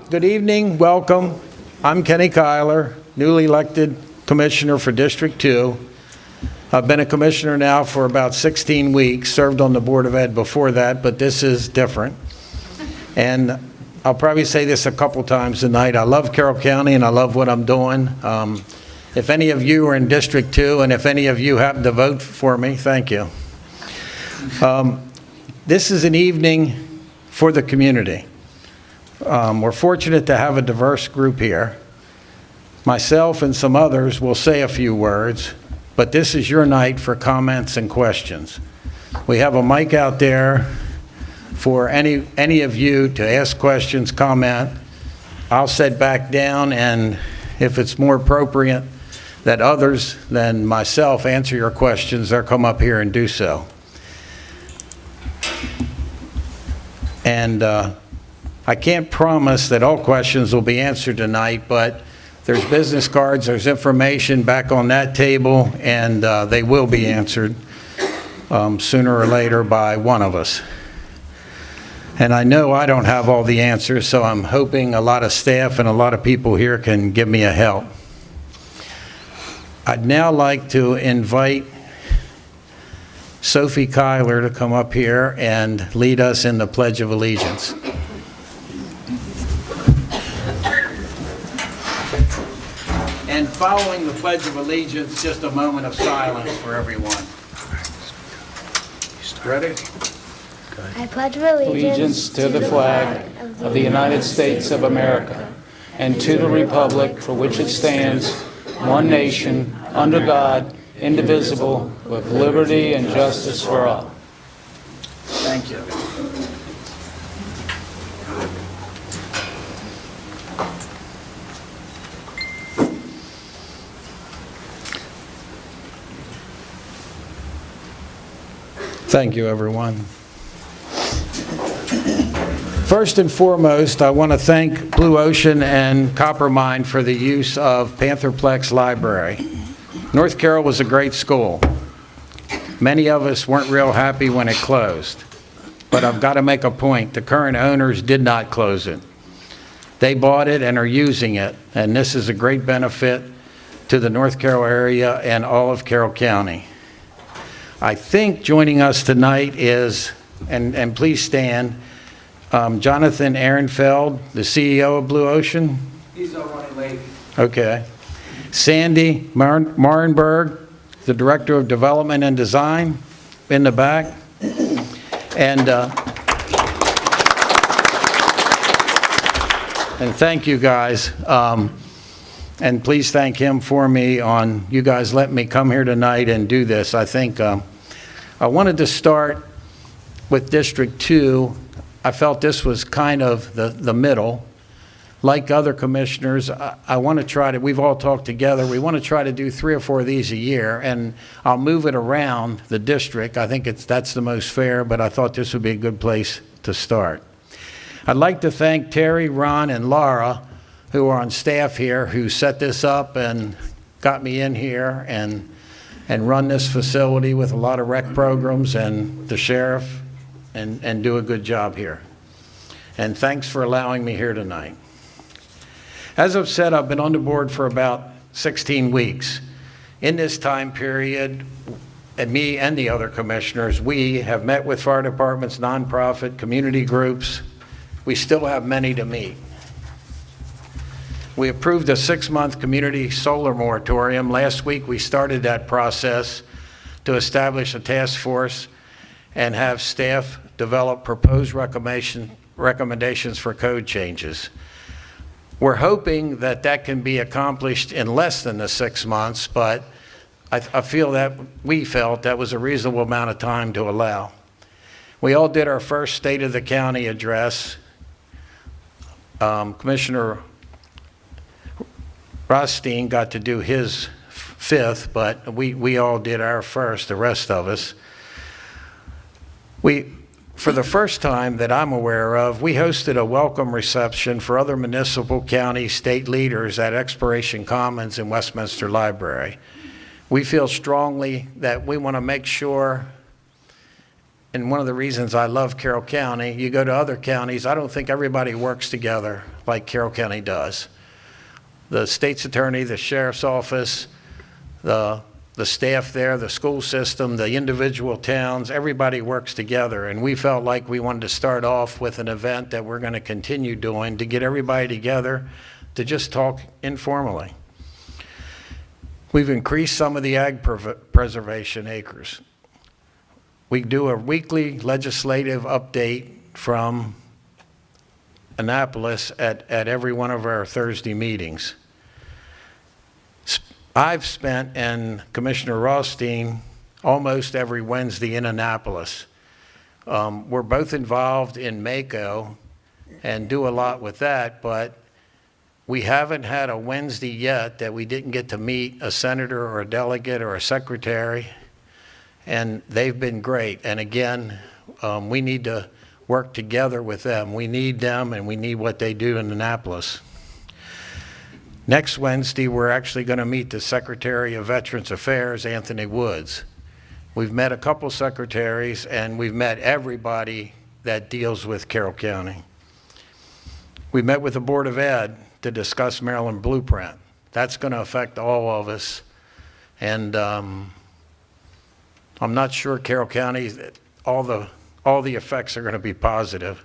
Good evening, welcome. I'm Kenny Kiler, newly elected commissioner for District 2. I've been a commissioner now for about 16 weeks, served on the Board of Ed before that, but this is different. And I'll probably say this a couple times tonight. I love Carroll County and I love what I'm doing. If any of you are in District 2 and if any of you happen to vote for me, thank you. This is an evening for the community. We're fortunate to have a diverse group here. Myself and some others will say a few words, but this is your night for comments and questions. We have a mic out there for any of you to ask questions, comment. I'll sit back down, and if it's more appropriate that others than myself answer your questions, they'll come up here and do so. And I can't promise that all questions will be answered tonight, but there's business cards, there's information back on that table, and they will be answered sooner or later by one of us. And I know I don't have all the answers, so I'm hoping a lot of staff and a lot of people here can give me a help. I'd now like to invite Sophie Kiler to come up here and lead us in the Pledge of Allegiance. And following the Pledge of Allegiance, just a moment of silence for everyone. Ready? I pledge allegiance to the flag of the United States of America and to the republic for which it stands, one nation, under God, indivisible, with liberty and justice for all. Thank you. Thank you, everyone. First and foremost, I want to thank Blue Ocean and Coppermine for the use of Pantherplex Library. North Carroll was a great school. Many of us weren't real happy when it closed, but I've got to make a point. The current owners did not close it. They bought it and are using it, and this is a great benefit to the North Carroll area and all of Carroll County. I think joining us tonight is, and please stand, Jonathan Ehrenfeld, the CEO of Blue Ocean. He's running late. Okay. Sandy Marenberg, the Director of Development and Design, in the back. And thank you guys. And please thank him for me on you guys letting me come here tonight and do this. I think I wanted to start with District 2. I felt this was kind of the middle. Like other commissioners, I want to try to, we've all talked together, we want to try to do 3 or 4 of these a year, and I'll move it around the district. I think that's the most fair, but I thought this would be a good place to start. I'd like to thank Terry, Ron, and Laura, who are on staff here, who set this up and got me in here and run this facility with a lot of rec programs, and the sheriff, and do a good job here. And thanks for allowing me here tonight. As I've said, I've been on the board for about 16 weeks. In this time period, and me and the other commissioners, we have met with fire departments, nonprofit, community groups. We still have many to meet. We approved a 6-month community solar moratorium. Last week, we started that process to establish a task force and have staff develop proposed recommendations for code changes. We're hoping that that can be accomplished in less than the 6 months, but I feel that we felt that was a reasonable amount of time to allow. We all did our first State of the County address. Commissioner Rothstein got to do his 5th, but we all did our first, the rest of us. For the first time that I'm aware of, we hosted a welcome reception for other municipal, county, state leaders at Exploration Commons in Westminster Library. We feel strongly that we want to make sure, and one of the reasons I love Carroll County, you go to other counties, I don't think everybody works together like Carroll County does. The state's attorney, the sheriff's office, the staff there, the school system, the individual towns, everybody works together. And we felt like we wanted to start off with an event that we're going to continue doing to get everybody together to just talk informally. We've increased some of the ag preservation acres. We do a weekly legislative update from Annapolis at every one of our Thursday meetings. I've spent, and Commissioner Rothstein, almost every Wednesday in Annapolis. We're both involved in MACO and do a lot with that, but we haven't had a Wednesday yet that we didn't get to meet a senator or a delegate or a secretary, and they've been great. And again, we need to work together with them. We need them, and we need what they do in Annapolis. Next Wednesday, we're actually going to meet the Secretary of Veterans Affairs, Anthony Woods. We've met a couple secretaries, and we've met everybody that deals with Carroll County. We met with the Board of Ed to discuss Maryland Blueprint. That's going to affect all of us. And I'm not sure Carroll County, all the effects are going to be positive.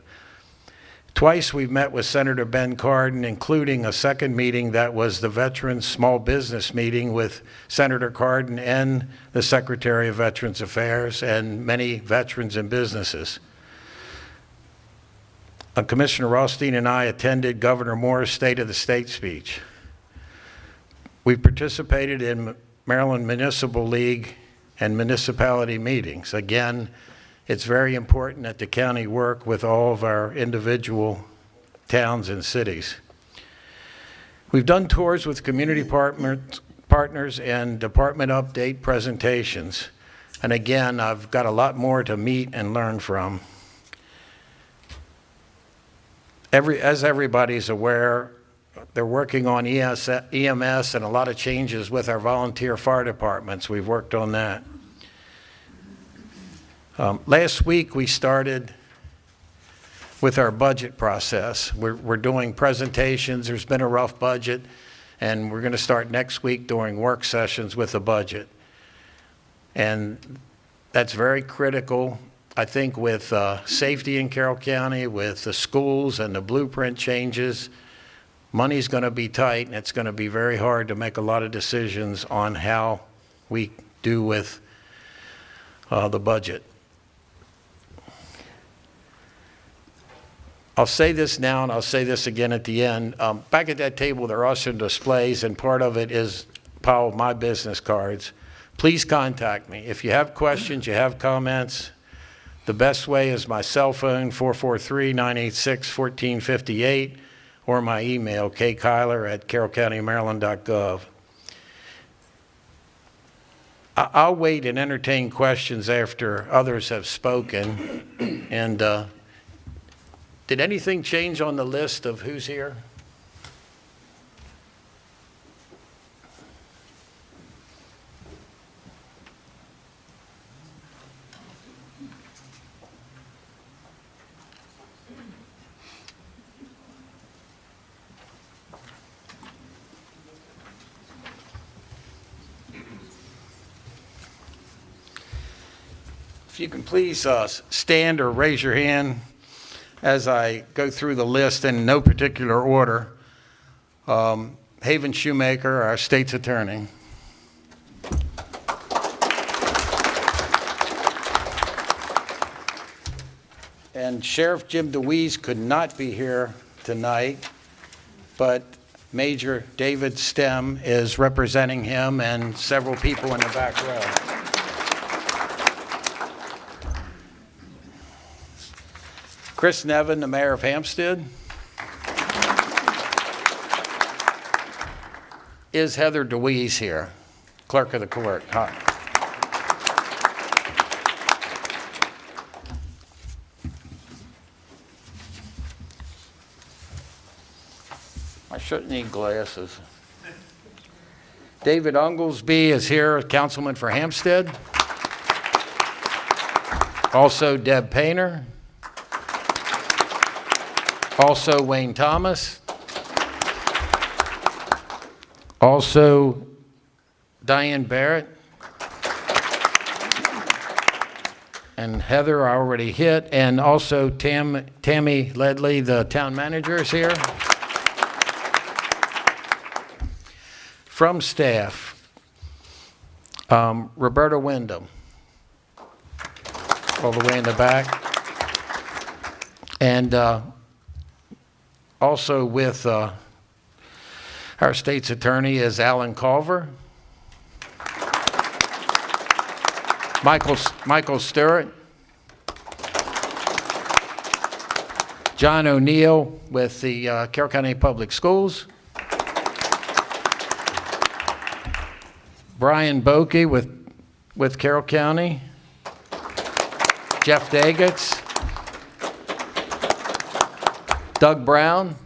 Twice we've met with Senator Ben Cardin, including a second meeting that was the Veterans Small Business meeting with Senator Cardin and the Secretary of Veterans Affairs and many veterans and businesses. Commissioner Rothstein and I attended Governor Moore's State of the State speech. We participated in Maryland Municipal League and municipality meetings. Again, it's very important that the county work with all of our individual towns and cities. We've done tours with community partners and department update presentations. And again, I've got a lot more to meet and learn from. As everybody's aware, they're working on EMS and a lot of changes with our volunteer fire departments. We've worked on that. Last week, we started with our budget process. We're doing presentations. There's been a rough budget, and we're going to start next week doing work sessions with the budget. And that's very critical, I think, with safety in Carroll County, with the schools and the blueprint changes. Money's going to be tight, and it's going to be very hard to make a lot of decisions on how we do with the budget. I'll say this now, and I'll say this again at the end. Back at that table, there are some displays, and part of it is a pile of my business cards. Please contact me. If you have questions, you have comments, the best way is my cell phone, 443-986-1458, or my email, kkiler@carrollcountymaryland.gov. I'll wait and entertain questions after others have spoken. And did anything change on the list of who's here? If you can please stand or raise your hand as I go through the list in no particular order. Haven Shoemaker, our state's attorney. And Sheriff Jim DeWeese could not be here tonight, but Major David Stem is representing him and several people in the back row. Chris Nevin, the mayor of Hampstead. Is Heather DeWeese here, clerk of the court? Hi. I shouldn't need glasses. David Unglesby is here, councilman for Hampstead. Also Deb Painter. Also Wayne Thomas. Also, Diane Barrett and Heather I already hit, and also Tammy Ledley, the town manager, is here. From staff, Roberta Wyndham, all the way in the back. And also with our state's attorney is Alan Culver, Michael Stewart, John O'Neill with the Carroll County Public Schools, Brian Bokey with Carroll County, Jeff Dagetts, Doug Brown,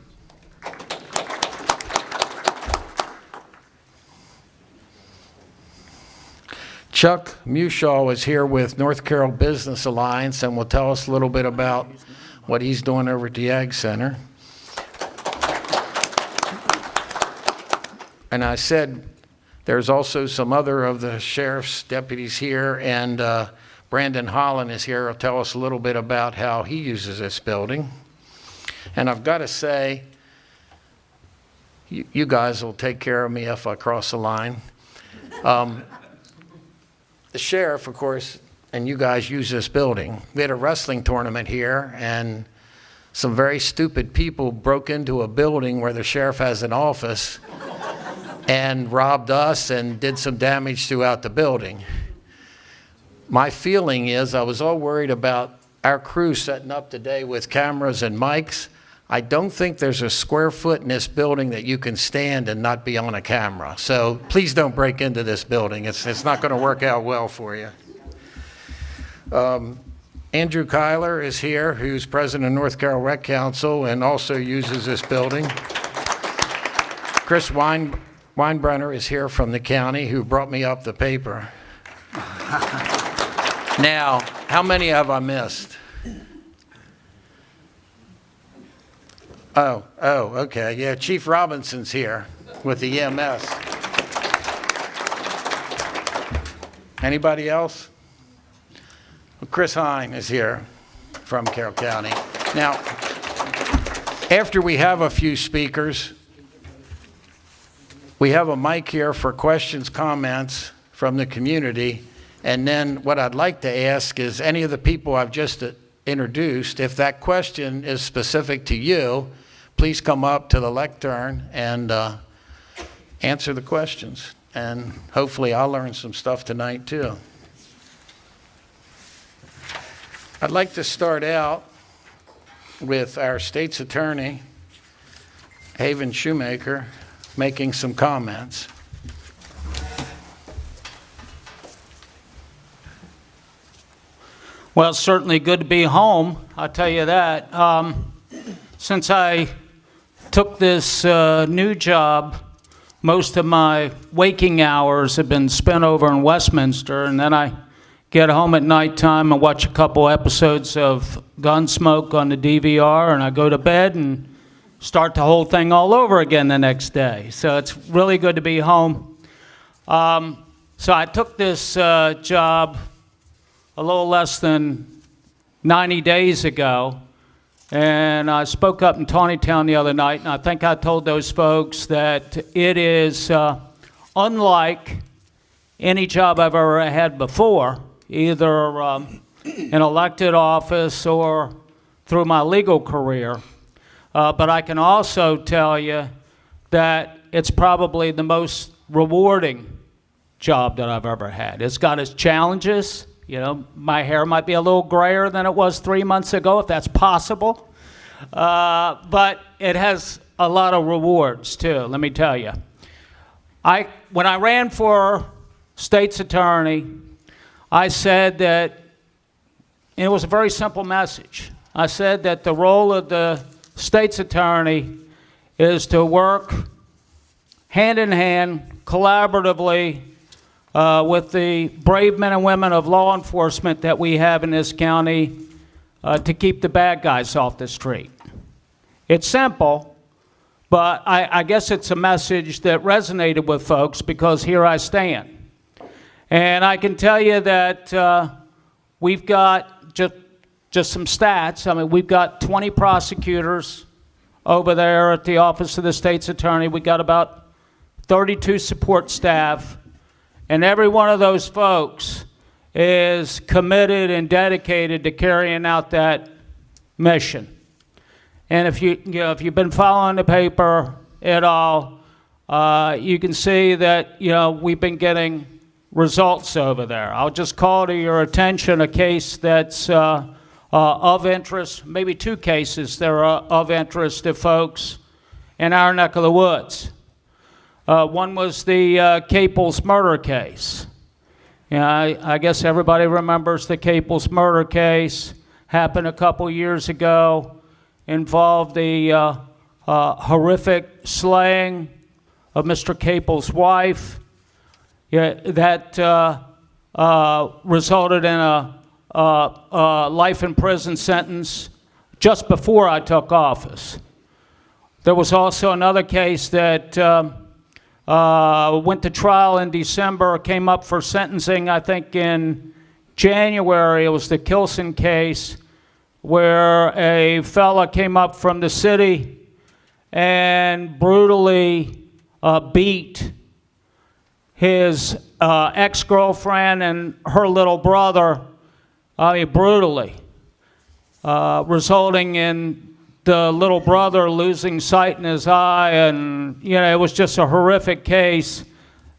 Chuck Mushaw is here with North Carroll Business Alliance and will tell us a little bit about what he's doing over at the Ag Center. And I said there's also some other of the sheriff's deputies here, and Brandon Holland is here. He'll tell us a little bit about how he uses this building. And I've got to say, you guys will take care of me if I cross the line. The sheriff, of course, and you guys use this building. We had a wrestling tournament here, and some very stupid people broke into a building where the sheriff has an office and robbed us and did some damage throughout the building. My feeling is I was all worried about our crew setting up today with cameras and mics. I don't think there's a square foot in this building that you can stand and not be on a camera. So please don't break into this building. It's not going to work out well for you. Andrew Kiler is here, who's president of North Carroll Rec Council and also uses this building. Chris Weinbrenner is here from the county, who brought me up the paper. Now, how many have I missed? Oh, okay. Yeah, Chief Robinson's here with the EMS. Anybody else? Well, Chris Hine is here from Carroll County. Now, after we have a few speakers, we have a mic here for questions, comments from the community. And then what I'd like to ask is any of the people I've just introduced, if that question is specific to you, please come up to the lectern and answer the questions. And hopefully I'll learn some stuff tonight too. I'd like to start out with our state's attorney, Haven Shoemaker, making some comments. Well, it's certainly good to be home, I'll tell you that. Since I took this new job, most of my waking hours have been spent over in Westminster, and then I get home at nighttime and watch a couple episodes of Gunsmoke on the DVR, and I go to bed and start the whole thing all over again the next day. So it's really good to be home. So I took this job a little less than 90 days ago, and I spoke up in Tawnytown the other night, and I think I told those folks that it is unlike any job I've ever had before, either in elected office or through my legal career. But I can also tell you that it's probably the most rewarding job that I've ever had. It's got its challenges. You know, my hair might be a little grayer than it was 3 months ago, if that's possible. But it has a lot of rewards, too, let me tell you. When I ran for state's attorney, I said that, and it was a very simple message. I said that the role of the state's attorney is to work hand in hand, collaboratively, with the brave men and women of law enforcement that we have in this county to keep the bad guys off the street. It's simple, But I guess it's a message that resonated with folks because here I stand. And I can tell you that we've got just some stats. I mean, we've got 20 prosecutors over there at the Office of the State's Attorney. We've got about 32 support staff. And every one of those folks is committed and dedicated to carrying out that mission. And if you've been following the paper at all, you can see that we've been getting results over there. I'll just call to your attention a case that's of interest, maybe two cases that are of interest to folks in our neck of the woods. One was the Caples murder case. I guess everybody remembers the Caples murder case. Happened a couple years ago. Involved the horrific slaying of Mr. Caples' wife. That resulted in a life in prison sentence just before I took office. There was also another case that went to trial in December, came up for sentencing, I think, in January. It was the Kilson case, where a fella came up from the city and brutally beat his ex-girlfriend and her little brother, brutally, resulting in the little brother losing sight in his eye, and it was just a horrific case.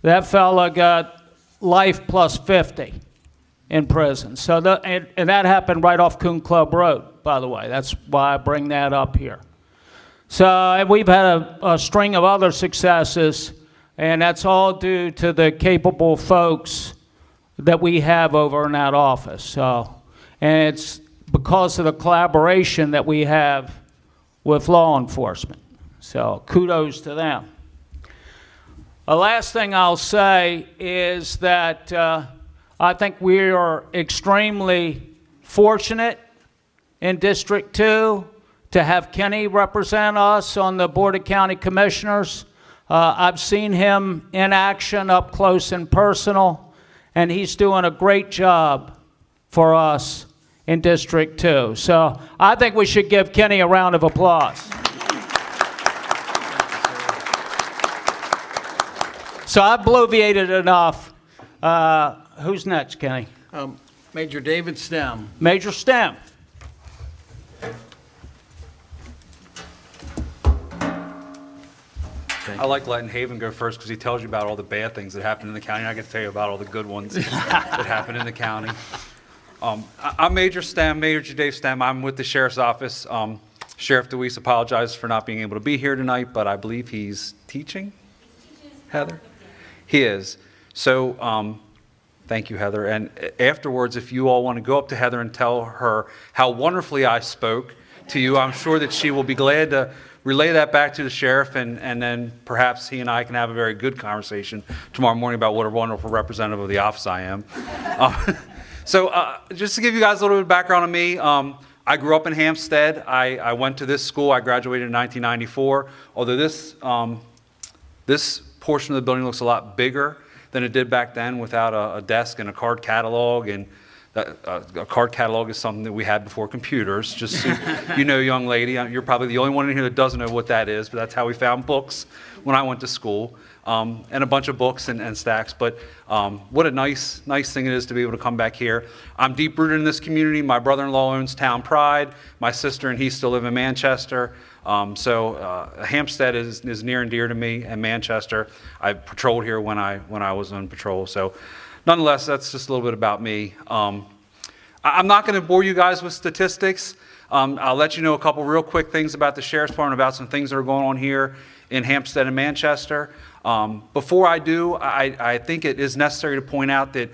That fella got life plus 50 in prison. So and that happened right off Coon Club Road, by the way. That's why I bring that up here. So we've had a string of other successes, and that's all due to the capable folks that we have over in that office. So, and it's because of the collaboration that we have with law enforcement. So kudos to them. The last thing I'll say is that I think we are extremely fortunate in District 2 to have Kenny represent us on the Board of County Commissioners. I've seen him in action up close and personal, and he's doing a great job for us in District 2. So I think we should give Kenny a round of applause. So I've bloviated enough. Who's next, Kenny? Major David Stem. Major Stem. I like letting Haven go first because he tells you about all the bad things that happen in the county. I can tell you about all the good ones that happen in the county. I'm Major Stem, Major Dave Stem. I'm with the Sheriff's Office. Sheriff DeWeese apologizes for not being able to be here tonight, but I believe he's teaching. Heather? He is. So thank you, Heather. And afterwards, if you all want to go up to Heather and tell her how wonderfully I spoke to you, I'm sure that she will be glad to relay that back to the sheriff, and then perhaps he and I can have a very good conversation tomorrow morning about what a wonderful representative of the office I am. So just to give you guys a little bit of background on me, I grew up in Hampstead. I went to this school. I graduated in 1994. Although this portion of the building looks a lot bigger than it did back then, without a desk and a card catalog. And a card catalog is something that we had before computers. Just so you know, young lady, you're probably the only one in here that doesn't know what that is, but that's how we found books when I went to school. And a bunch of books and stacks. But what a nice thing it is to be able to come back here. I'm deep rooted in this community. My brother-in-law owns Town Pride. My sister and he still live in Manchester. So Hampstead is near and dear to me, and Manchester. I patrolled here when I was on patrol. So nonetheless, that's just a little bit about me. I'm not going to bore you guys with statistics. I'll let you know a couple real quick things about the Sheriff's Department, about some things that are going on here in Hampstead and Manchester. Before I do, I think it is necessary to point out that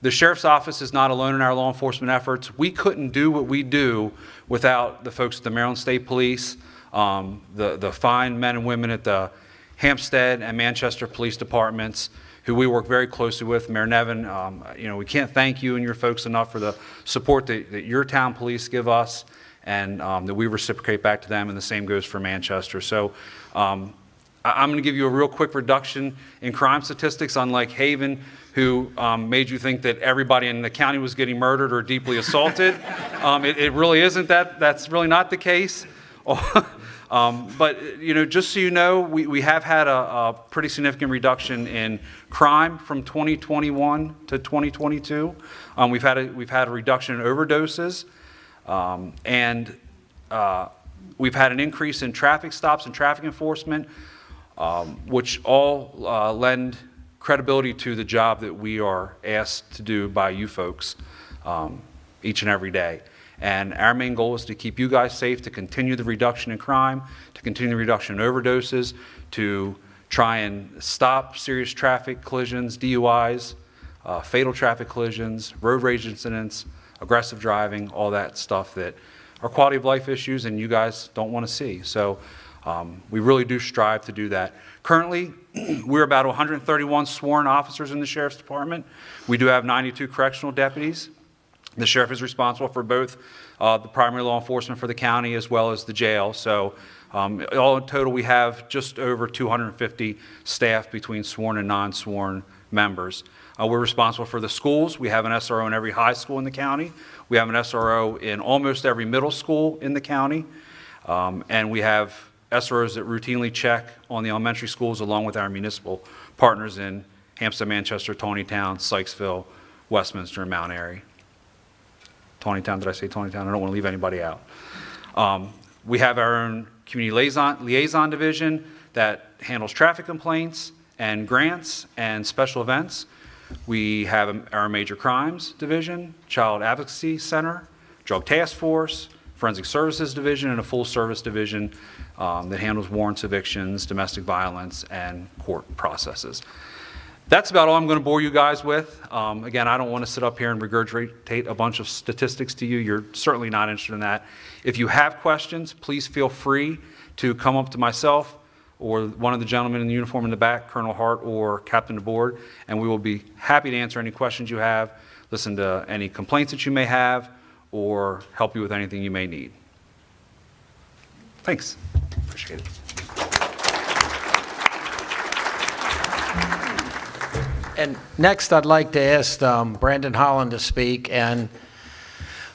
the Sheriff's Office is not alone in our law enforcement efforts. We couldn't do what we do without the folks at the Maryland State Police, the fine men and women at the Hampstead and Manchester Police Departments, who we work very closely with. Mayor Nevin, we can't thank you and your folks enough for the support that your town police give us. and that we reciprocate back to them, and the same goes for Manchester. So I'm going to give you a real quick reduction in crime statistics, unlike Haven, who made you think that everybody in the county was getting murdered or deeply assaulted. It really isn't that. That's really not the case. But just so you know, we have had a pretty significant reduction in crime from 2021 to 2022. We've had a reduction in overdoses, and we've had an increase in traffic stops and traffic enforcement, which all lend credibility to the job that we are asked to do by you folks each and every day. And our main goal is to keep you guys safe, to continue the reduction in crime, to continue the reduction in overdoses, to try and stop serious traffic collisions, DUIs, fatal traffic collisions, road rage incidents, aggressive driving, all that stuff that are quality of life issues and you guys don't want to see. So we really do strive to do that. Currently, we're about 131 sworn officers in the Sheriff's Department. We do have 92 correctional deputies. The sheriff is responsible for both the primary law enforcement for the county as well as the jail. So all in total, we have just over 250 staff between sworn and non-sworn members. We're responsible for the schools. We have an SRO in every high school in the county. We have an SRO in almost every middle school in the county. And we have SROs that routinely check on the elementary schools along with our municipal partners in Hampstead, Manchester, Tawnytown, Sykesville, Westminster, and Mount Airy. Tawnytown, did I say Tawnytown? I don't want to leave anybody out. We have our own community liaison division that handles traffic complaints and grants and special events. We have our major crimes division, child advocacy center, drug task force, forensic services division, and a full service division that handles warrants, evictions, domestic violence, and court processes. That's about all I'm going to bore you guys with. Again, I don't want to sit up here and regurgitate a bunch of statistics to you. You're certainly not interested in that. If you have questions, please feel free to come up to myself or one of the gentlemen in the uniform in the back, Colonel Hart or Captain DeBoard, and we will be happy to answer any questions you have, listen to any complaints that you may have, or help you with anything you may need. Thanks. Appreciate it. And next, I'd like to ask Brandon Holland to speak. And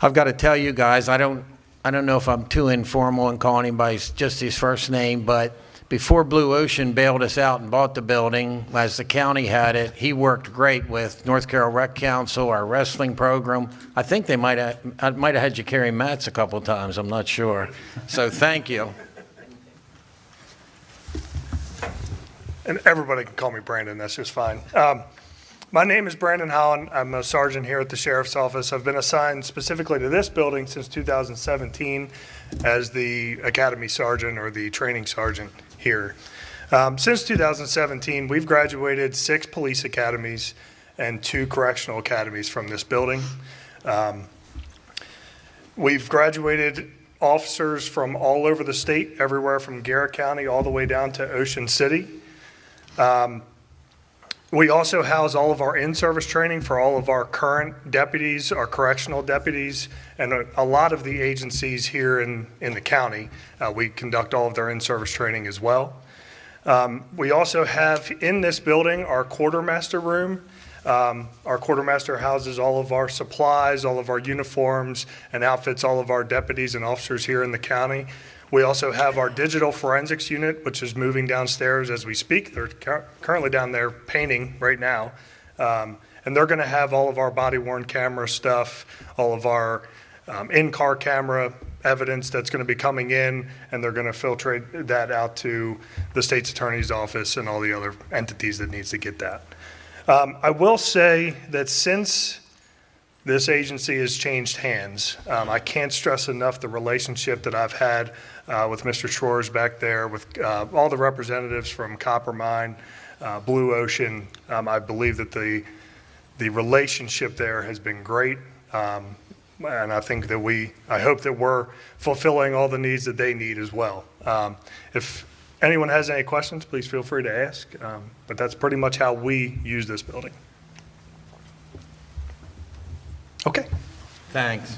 I've got to tell you guys, I don't know if I'm too informal in calling him by just his first name, but before Blue Ocean bailed us out and bought the building, as the county had it, he worked great with North Carroll Rec Council, our wrestling program. I think I might have had you carry mats a couple times. I'm not sure. So thank you. And everybody can call me Brandon, that's just fine. My name is Brandon Holland. I'm a sergeant here at the Sheriff's Office. I've been assigned specifically to this building since 2017 as the Academy Sergeant or the Training Sergeant here. Since 2017, we've graduated 6 police academies and 2 correctional academies from this building. We've graduated officers from all over the state, everywhere from Garrett County all the way down to Ocean City. We also house all of our in-service training for all of our current deputies, our correctional deputies, and a lot of the agencies here in the county. We conduct all of their in-service training as well. We also have in this building our quartermaster room. Our quartermaster houses all of our supplies, all of our uniforms, and outfits all of our deputies and officers here in the county. We also have our digital forensics unit, which is moving downstairs as we speak. They're currently down there painting right now. And they're going to have all of our body-worn camera stuff, all of our in-car camera evidence that's going to be coming in, and they're going to filtrate that out to the state's attorney's office and all the other entities that needs to get that. I will say that since this agency has changed hands, I can't stress enough the relationship that I've had with Mr. Schwartz back there, with all the representatives from Coppermine, Blue Ocean. I believe that the relationship there has been great. And I think that I hope that we're fulfilling all the needs that they need as well. If anyone has any questions, please feel free to ask. But that's pretty much how we use this building. Okay. Thanks.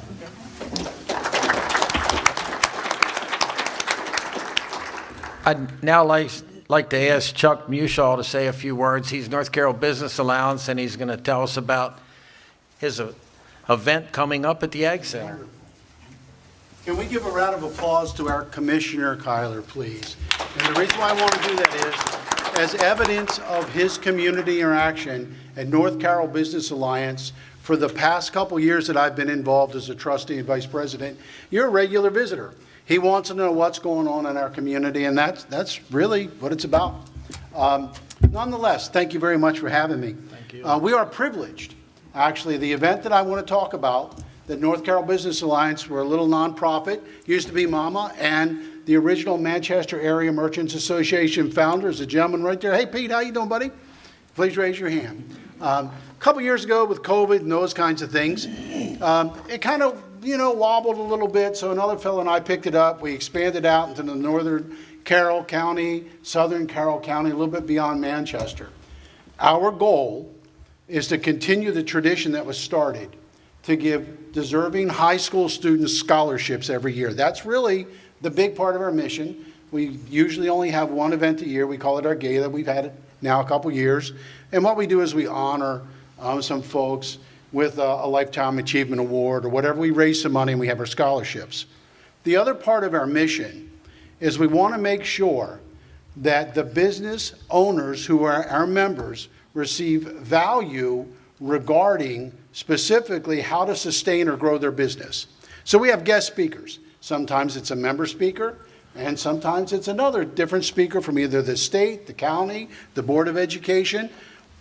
I'd now like to ask Chuck Mushaw to say a few words. He's North Carroll Business Alliance, and he's going to tell us about his event coming up at the Ag Center. Can we give a round of applause to our Commissioner Kiler, please? And the reason why I want to do that is, as evidence of his community interaction at North Carroll Business Alliance, for the past couple years that I've been involved as a trustee and vice president, you're a regular visitor. He wants to know what's going on in our community, and that's really what it's about. Nonetheless, thank you very much for having me. Thank you. We are privileged. Actually, the event that I want to talk about, the North Carroll Business Alliance, we're a little nonprofit, used to be MAMA, and the original Manchester Area Merchants Association founder is a gentleman right there. Hey, Pete, how you doing, buddy? Please raise your hand. A couple years ago with COVID and those kinds of things, it kind of, wobbled a little bit, so another fellow and I picked it up. We expanded out into the northern Carroll County, southern Carroll County, a little bit beyond Manchester. Our goal is to continue the tradition that was started to give deserving high school students scholarships every year. That's really the big part of our mission. We usually only have one event a year. We call it our gala. We've had it now a couple years. And what we do is we honor some folks with a Lifetime Achievement Award or whatever. We raise some money and we have our scholarships. The other part of our mission is we want to make sure that the business owners who are our members receive value regarding specifically how to sustain or grow their business. So we have guest speakers. Sometimes it's a member speaker, and sometimes it's another different speaker from either the state, the county, the Board of Education.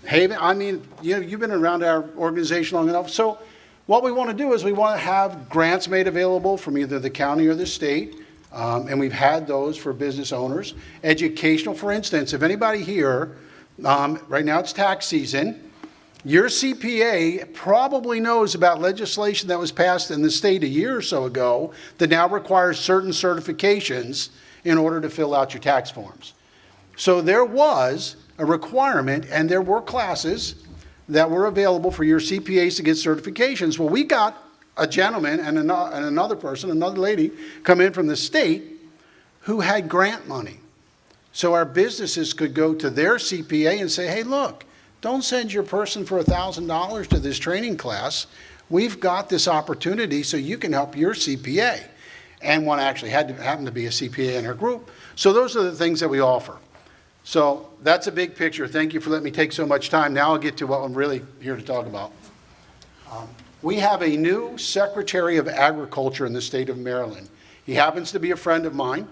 Hey, I mean, you've been around our organization long enough. So what we want to do is we want to have grants made available from either the county or the state, and we've had those for business owners. Educational, for instance, if anybody here, right now it's tax season, your CPA probably knows about legislation that was passed in the state a year or so ago that now requires certain certifications in order to fill out your tax forms. So there was a requirement, and there were classes that were available for your CPAs to get certifications. Well, we got a gentleman and another person, another lady, come in from the state who had grant money. So our businesses could go to their CPA and say, hey, look, don't send your person for $1,000 to this training class. We've got this opportunity so you can help your CPA. And one actually happened to be a CPA in her group. So those are the things that we offer. So that's a big picture. Thank you for letting me take so much time. Now I'll get to what I'm really here to talk about. We have a new Secretary of Agriculture in the state of Maryland. He happens to be a friend of mine.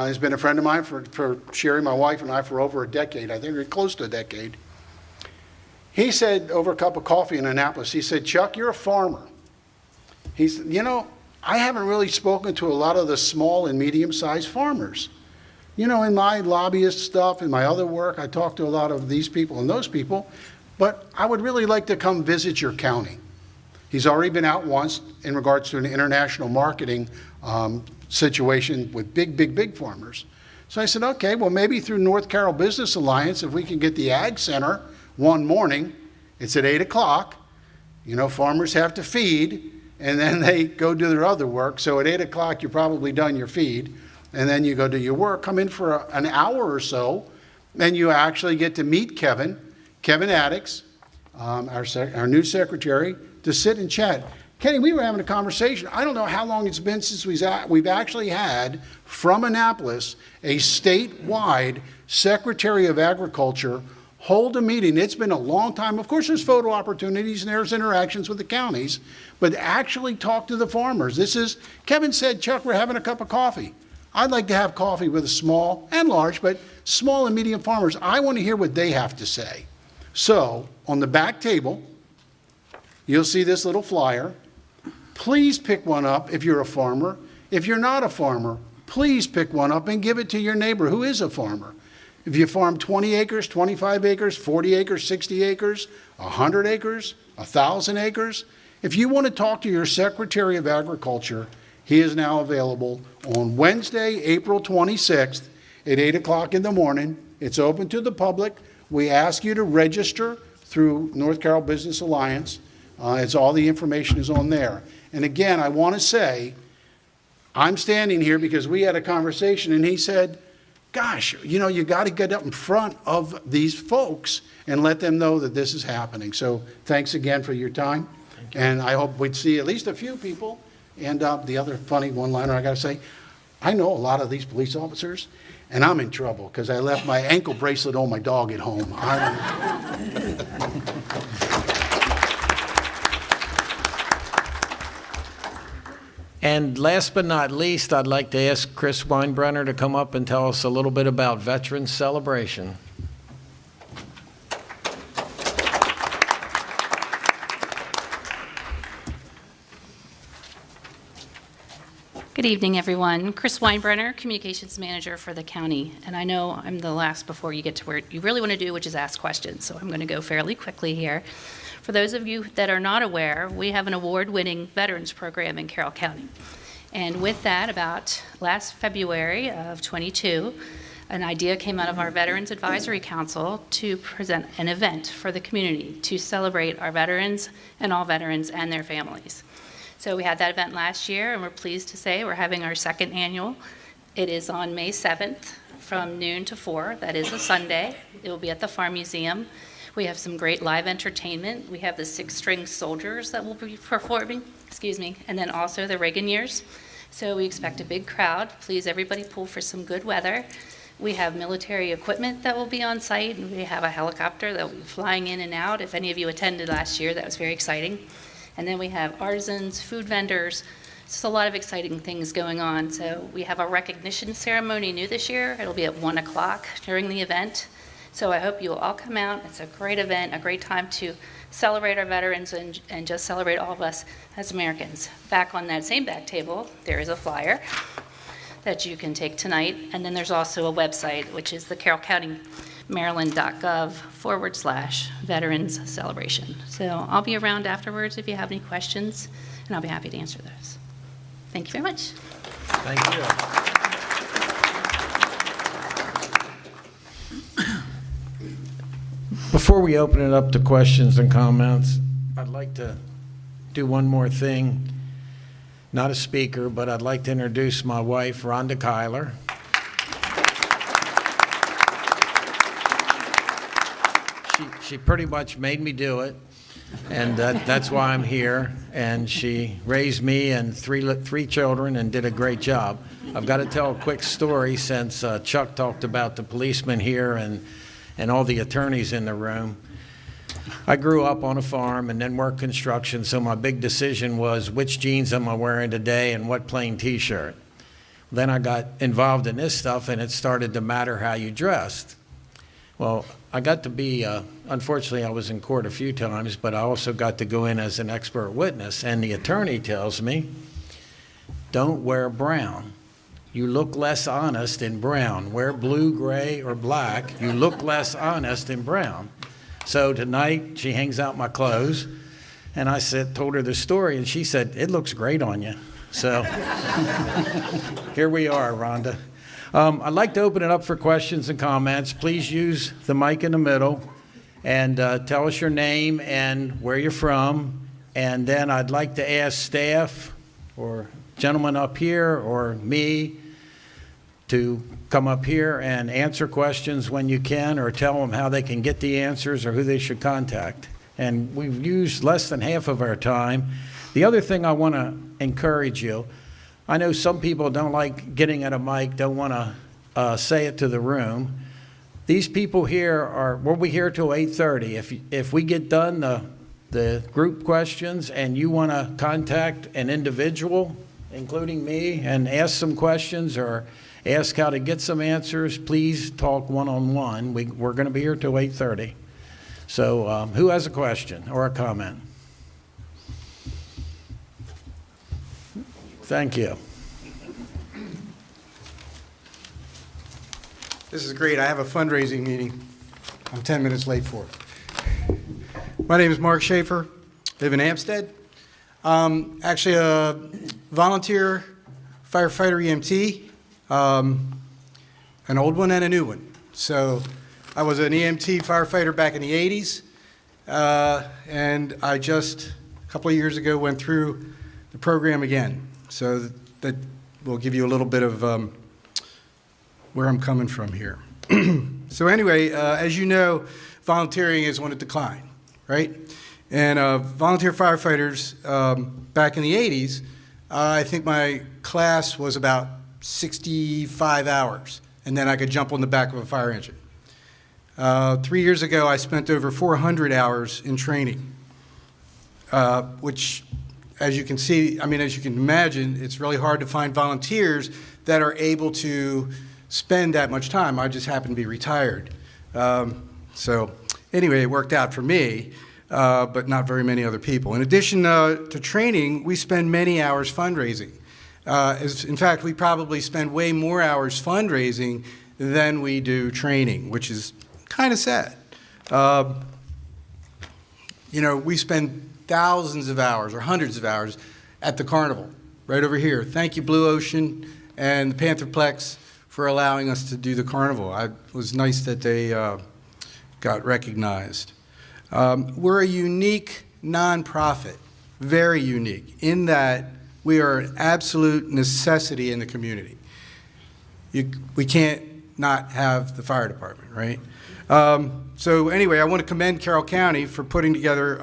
He's been a friend of mine for Sherry, my wife, and I for over a decade. I think we're close to a decade. He said over a cup of coffee in Annapolis, he said, Chuck, you're a farmer. He said, I haven't really spoken to a lot of the small and medium-sized farmers. In my lobbyist stuff, in my other work, I talk to a lot of these people and those people, but I would really like to come visit your county. He's already been out once in regards to an international marketing situation with big farmers. So I said, okay, well, maybe through North Carroll Business Alliance, if we can get the Ag Center one morning, it's at 8 o'clock. Farmers have to feed, and then they go do their other work. So at 8 o'clock, you're probably done your feed. And then you go do your work, come in for an hour or so, and you actually get to meet Kevin Addix, our new secretary, to sit and chat. Kenny, we were having a conversation. I don't know how long it's been since we've actually had, from Annapolis, a statewide Secretary of Agriculture hold a meeting. It's been a long time. Of course, there's photo opportunities and there's interactions with the counties, but actually talk to the farmers. Kevin said, Chuck, we're having a cup of coffee. I'd like to have coffee with a small and large, but small and medium farmers. I want to hear what they have to say. So on the back table, you'll see this little flyer. Please pick one up if you're a farmer. If you're not a farmer, please pick one up and give it to your neighbor who is a farmer. If you farm 20 acres, 25 acres, 40 acres, 60 acres, 100 acres, 1,000 acres, if you want to talk to your Secretary of Agriculture, he is now available on Wednesday, April 26th at 8 o'clock in the morning. It's open to the public. We ask you to register through North Carroll Business Alliance. All the information is on there. And again, I want to say, I'm standing here because we had a conversation and he said, gosh, you know, you got to get up in front of these folks and let them know that this is happening. So thanks again for your time. And I hope we'd see at least a few people. And the other funny one-liner I got to say, I know a lot of these police officers, and I'm in trouble because I left my ankle bracelet on my dog at home. And last but not least, I'd like to ask Chris Weinbrenner to come up and tell us a little bit about Veterans Celebration. Good evening, everyone. Chris Weinbrenner, Communications Manager for the county. And I know I'm the last before you get to where you really want to do, which is ask questions. So I'm going to go fairly quickly here. For those of you that are not aware, we have an award-winning veterans program in Carroll County. And with that, about last February of 22, an idea came out of our Veterans Advisory Council to present an event for the community to celebrate our veterans and all veterans and their families. So we had that event last year, and we're pleased to say we're having our second annual. It is on May 7th from noon to 4. That is a Sunday. It will be at the Farm Museum. We have some great live entertainment. We have the 6-string soldiers that will be performing, and then also the Reaganiers. So we expect a big crowd. Please, everybody, pull for some good weather. We have military equipment that will be on site, and we have a helicopter that will be flying in and out. If any of you attended last year, that was very exciting. And then we have artisans, food vendors. Just a lot of exciting things going on. So we have a recognition ceremony new this year. It'll be at 1 o'clock during the event. So I hope you will all come out. It's a great event, a great time to celebrate our veterans and just celebrate all of us as Americans. Back on that same back table, there is a flyer that you can take tonight. And then there's also a website, which is the carrollcountymaryland.gov/veterans celebration. So I'll be around afterwards if you have any questions, and I'll be happy to answer those. Thank you very much. Thank you. Before we open it up to questions and comments, I'd like to do one more thing. Not a speaker, but I'd like to introduce my wife, Rhonda Kiler. She pretty much made me do it, and that's why I'm here. And she raised me and three children and did a great job. I've got to tell a quick story since Chuck talked about the policemen here and all the attorneys in the room. I grew up on a farm and then worked construction, so my big decision was which jeans am I wearing today and what plain t-shirt. Then I got involved in this stuff, and it started to matter how you dressed. Well, I got to be, unfortunately I was in court a few times, but I also got to go in as an expert witness, and the attorney tells me, don't wear brown. You look less honest in brown. Wear blue, gray, or black. You look less honest in brown. So tonight, she hangs out my clothes, and I told her the story, and she said, it looks great on you. So here we are, Rhonda. I'd like to open it up for questions and comments. Please use the mic in the middle and tell us your name and where you're from. And then I'd like to ask staff or gentlemen up here or me to come up here and answer questions when you can, or tell them how they can get the answers or who they should contact. And we've used less than half of our time. The other thing I want to encourage you, I know some people don't like getting at a mic, don't want to say it to the room. These people here we'll be here till 8:30. If we get done the group questions and you want to contact an individual, including me, and ask some questions or ask how to get some answers, please talk one-on-one. We're going to be here till 8:30. So who has a question or a comment? Thank you. This is great. I have a fundraising meeting. I'm 10 minutes late for it. My name is Mark Schaefer. Live in Hampstead. Actually a volunteer firefighter EMT, an old one and a new one. So I was an EMT firefighter back in the 80s, and I just a couple of years ago went through the program again. So that will give you a little bit of where I'm coming from here. So anyway, as you know, volunteering is on a decline, right? And volunteer firefighters, back in the 80s, I think my class was about 65 hours, and then I could jump on the back of a fire engine. 3 years ago, I spent over 400 hours in training, which, as you can see, as you can imagine, it's really hard to find volunteers that are able to spend that much time. I just happen to be retired. So anyway, it worked out for me, but not very many other people. In addition to training, we spend many hours fundraising. In fact, we probably spend way more hours fundraising than we do training, which is kind of sad. We spend thousands of hours or hundreds of hours at the carnival right over here. Thank you, Blue Ocean and the Pantherplex, for allowing us to do the carnival. It was nice that they got recognized. We're a unique nonprofit, very unique, in that we are an absolute necessity in the community. We can't not have the fire department, right? So anyway, I want to commend Carroll County for putting together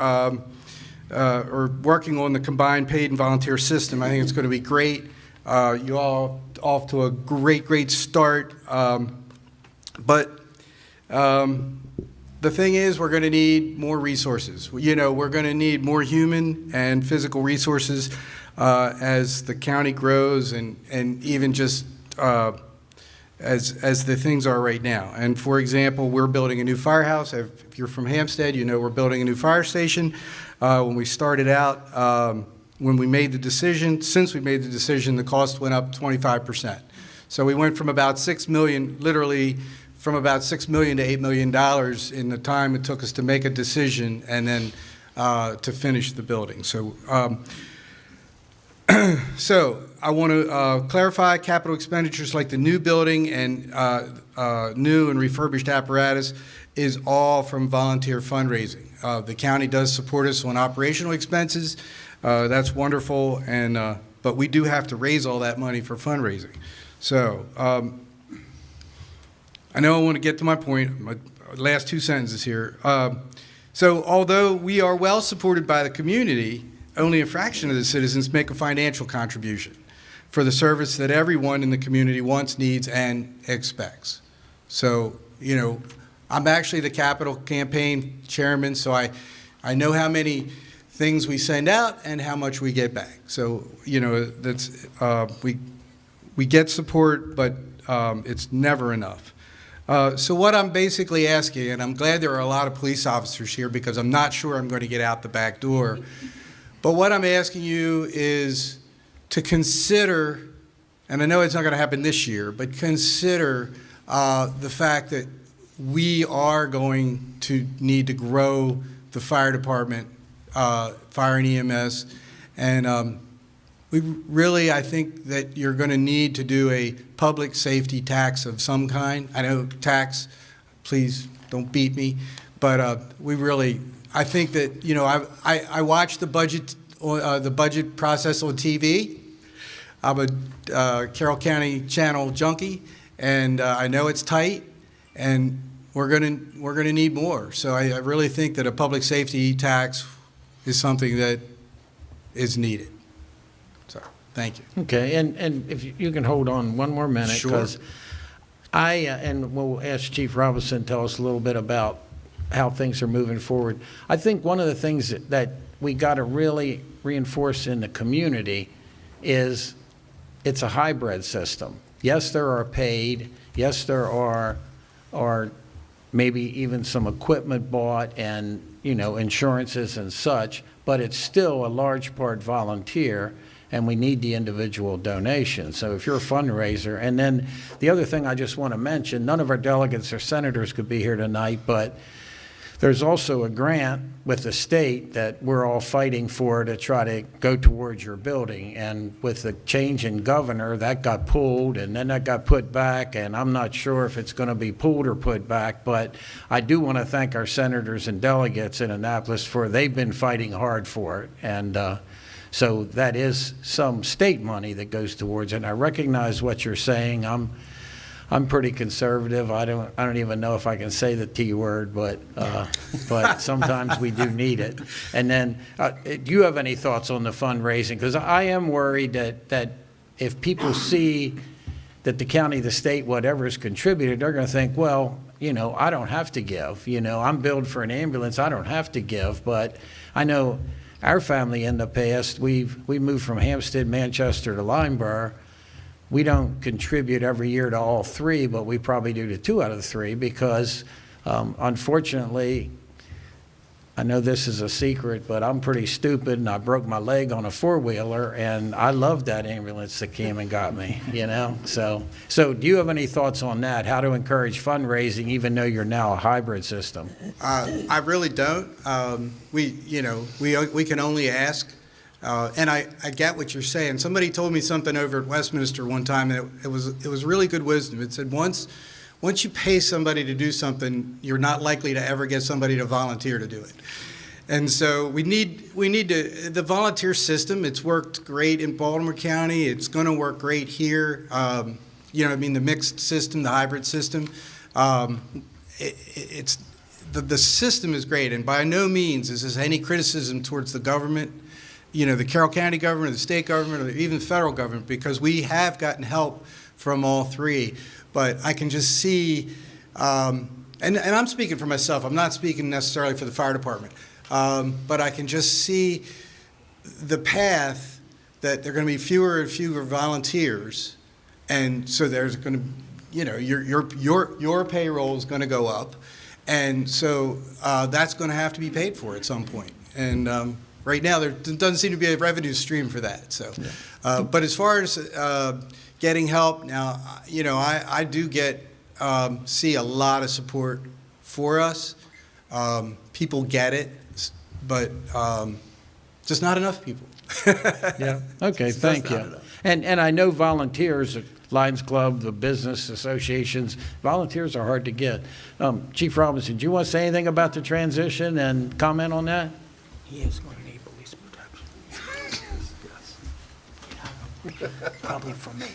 or working on the combined paid and volunteer system. I think it's going to be great. You all off to a great start. But the thing is, we're going to need more resources. We're going to need more human and physical resources as the county grows and even just as the things are right now. And for example, we're building a new firehouse. If you're from Hampstead, we're building a new fire station. When we started out, when we made the decision, since we made the decision, the cost went up 25%. So we went from about $6 million, literally from about $6 million to $8 million in the time it took us to make a decision and then to finish the building. So, so I want to clarify capital expenditures like the new building and new and refurbished apparatus is all from volunteer fundraising. The county does support us on operational expenses. That's wonderful, and but we do have to raise all that money for fundraising. So I know I want to get to my point, my last two sentences here. So although we are well supported by the community, only a fraction of the citizens make a financial contribution for the service that everyone in the community wants, needs, and expects. So, I'm actually the capital campaign chairman, so I know how many things we send out and how much we get back. So, that's we get support, but it's never enough. So what I'm basically asking, and I'm glad there are a lot of police officers here because I'm not sure I'm going to get out the back door, but what I'm asking you is to consider, and I know it's not going to happen this year, but consider the fact that we are going to need to grow the fire department, fire and EMS, and I think that you're going to need to do a public safety tax of some kind. I know tax, please don't beat me, but I think that, I watch the budget process on TV. I'm a Carroll County channel junkie, and I know it's tight, and we're gonna need more. So I really think that a public safety tax is something that is needed. So thank you. Okay, and if you can hold on one more minute, Sure. because and we'll ask Chief Robinson to tell us a little bit about how things are moving forward. I think one of the things that we got to really reinforce in the community is it's a hybrid system. Yes, there are paid. Yes, there are maybe even some equipment bought and, insurances and such, but it's still a large part volunteer, and we need the individual donation. So if you're a fundraiser, and then the other thing I just want to mention, none of our delegates or senators could be here tonight, but there's also a grant with the state that we're all fighting for to try to go towards your building. And with the change in governor, that got pulled and then that got put back, and I'm not sure if it's going to be pulled or put back, but I do want to thank our senators and delegates in Annapolis for they've been fighting hard for it. And so that is some state money that goes towards it. And I recognize what you're saying. I'm I'm pretty conservative. I don't even know if I can say the T word, but sometimes we do need it. And then, do you have any thoughts on the fundraising? Because I am worried that if people see that the county, the state, whatever is contributed, they're going to think, well, I don't have to give. I'm billed for an ambulance. I don't have to give. But I know our family in the past, we moved from Hampstead, Manchester to Limeboro. We don't contribute every year to all three, but we probably do to 2 out of the 3 because, unfortunately, I know this is a secret, but I'm pretty stupid and I broke my leg on a 4-wheeler and I loved that ambulance that came and got me, So do you have any thoughts on that? How to encourage fundraising even though you're now a hybrid system? I really don't. We can only ask. And I get what you're saying. Somebody told me something over at Westminster one time, and it was really good wisdom. It said once you pay somebody to do something, you're not likely to ever get somebody to volunteer to do it. And so we need the volunteer system. It's worked great in Baltimore County. It's going to work great here. The mixed system, the hybrid system. It's the system is great, and by no means is this any criticism towards the government. The Carroll County government, the state government, or even the federal government, because we have gotten help from all 3. But I can just see, and I'm speaking for myself, I'm not speaking necessarily for the fire department, but I can just see the path that there are going to be fewer and fewer volunteers, and so there's going to, your payroll is going to go up, and so that's going to have to be paid for at some point. And right now, there doesn't seem to be a revenue stream for that. So, but as far as getting help now, I do see a lot of support for us. People get it, but just not enough people. Yeah. Okay. Thank you. And I know volunteers, Lions Club, the business associations, volunteers are hard to get. Chief Robinson, do you want to say anything about the transition and comment on that? He is going to need police protection. Yes. Probably from me.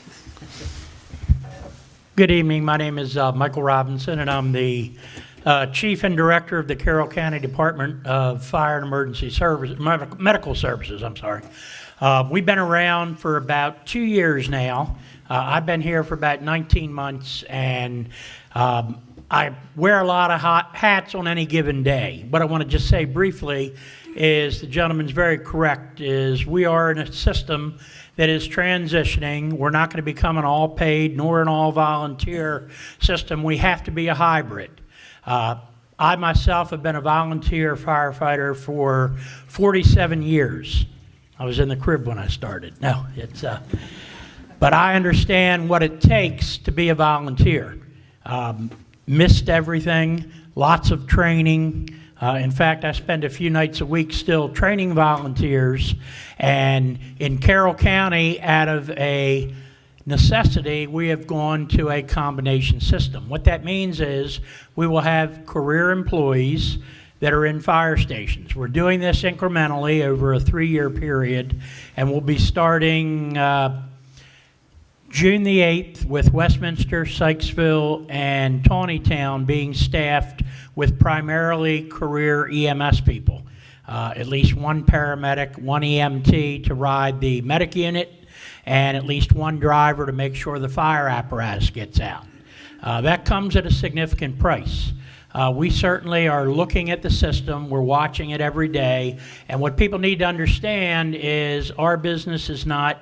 Good evening. My name is Michael Robinson, and I'm the Chief and Director of the Carroll County Department of Fire and Emergency Services, Medical Services, I'm sorry. We've been around for about 2 years now. I've been here for about 19 months, and I wear a lot of hats on any given day. What I want to just say briefly is the gentleman's very correct, is we are in a system that is transitioning. We're not going to become an all-paid nor an all-volunteer system. We have to be a hybrid. I myself have been a volunteer firefighter for 47 years. I was in the crib when I started. No, but I understand what it takes to be a volunteer. Missed everything, lots of training. In fact, I spend a few nights a week still training volunteers. And in Carroll County, out of a necessity, we have gone to a combination system. What that means is we will have career employees that are in fire stations. We're doing this incrementally over a 3-year period, and we'll be starting June the 8th with Westminster, Sykesville, and Tawnytown being staffed with primarily career EMS people. At least one paramedic, one EMT to ride the medic unit, and at least one driver to make sure the fire apparatus gets out. That comes at a significant price. We certainly are looking at the system. We're watching it every day. And what people need to understand is our business is not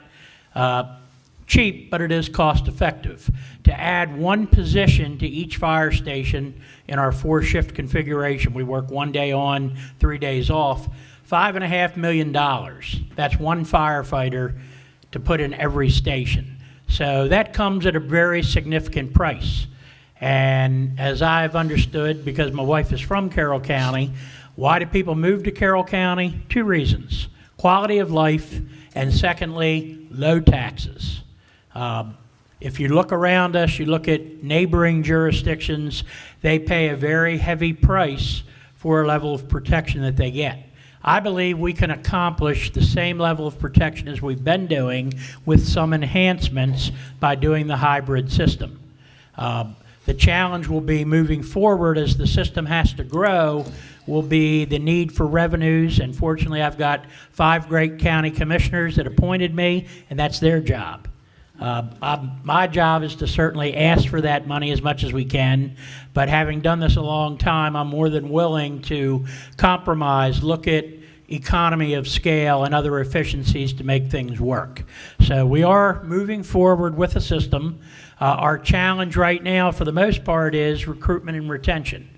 cheap, but it is cost effective. To add one position to each fire station in our 4-shift configuration, we work 1 day on, 3 days off, $5.5 million. That's one firefighter to put in every station. So that comes at a very significant price. And as I've understood, because my wife is from Carroll County, why do people move to Carroll County? 2 reasons: quality of life, and secondly, low taxes. If you look around us, you look at neighboring jurisdictions, they pay a very heavy price for a level of protection that they get. I believe we can accomplish the same level of protection as we've been doing with some enhancements by doing the hybrid system. The challenge will be moving forward as the system has to grow, will be the need for revenues. And fortunately, I've got 5 great county commissioners that appointed me, and that's their job. My job is to certainly ask for that money as much as we can, but having done this a long time, I'm more than willing to compromise, look at economy of scale and other efficiencies to make things work. So we are moving forward with the system. Our challenge right now, for the most part, is recruitment and retention.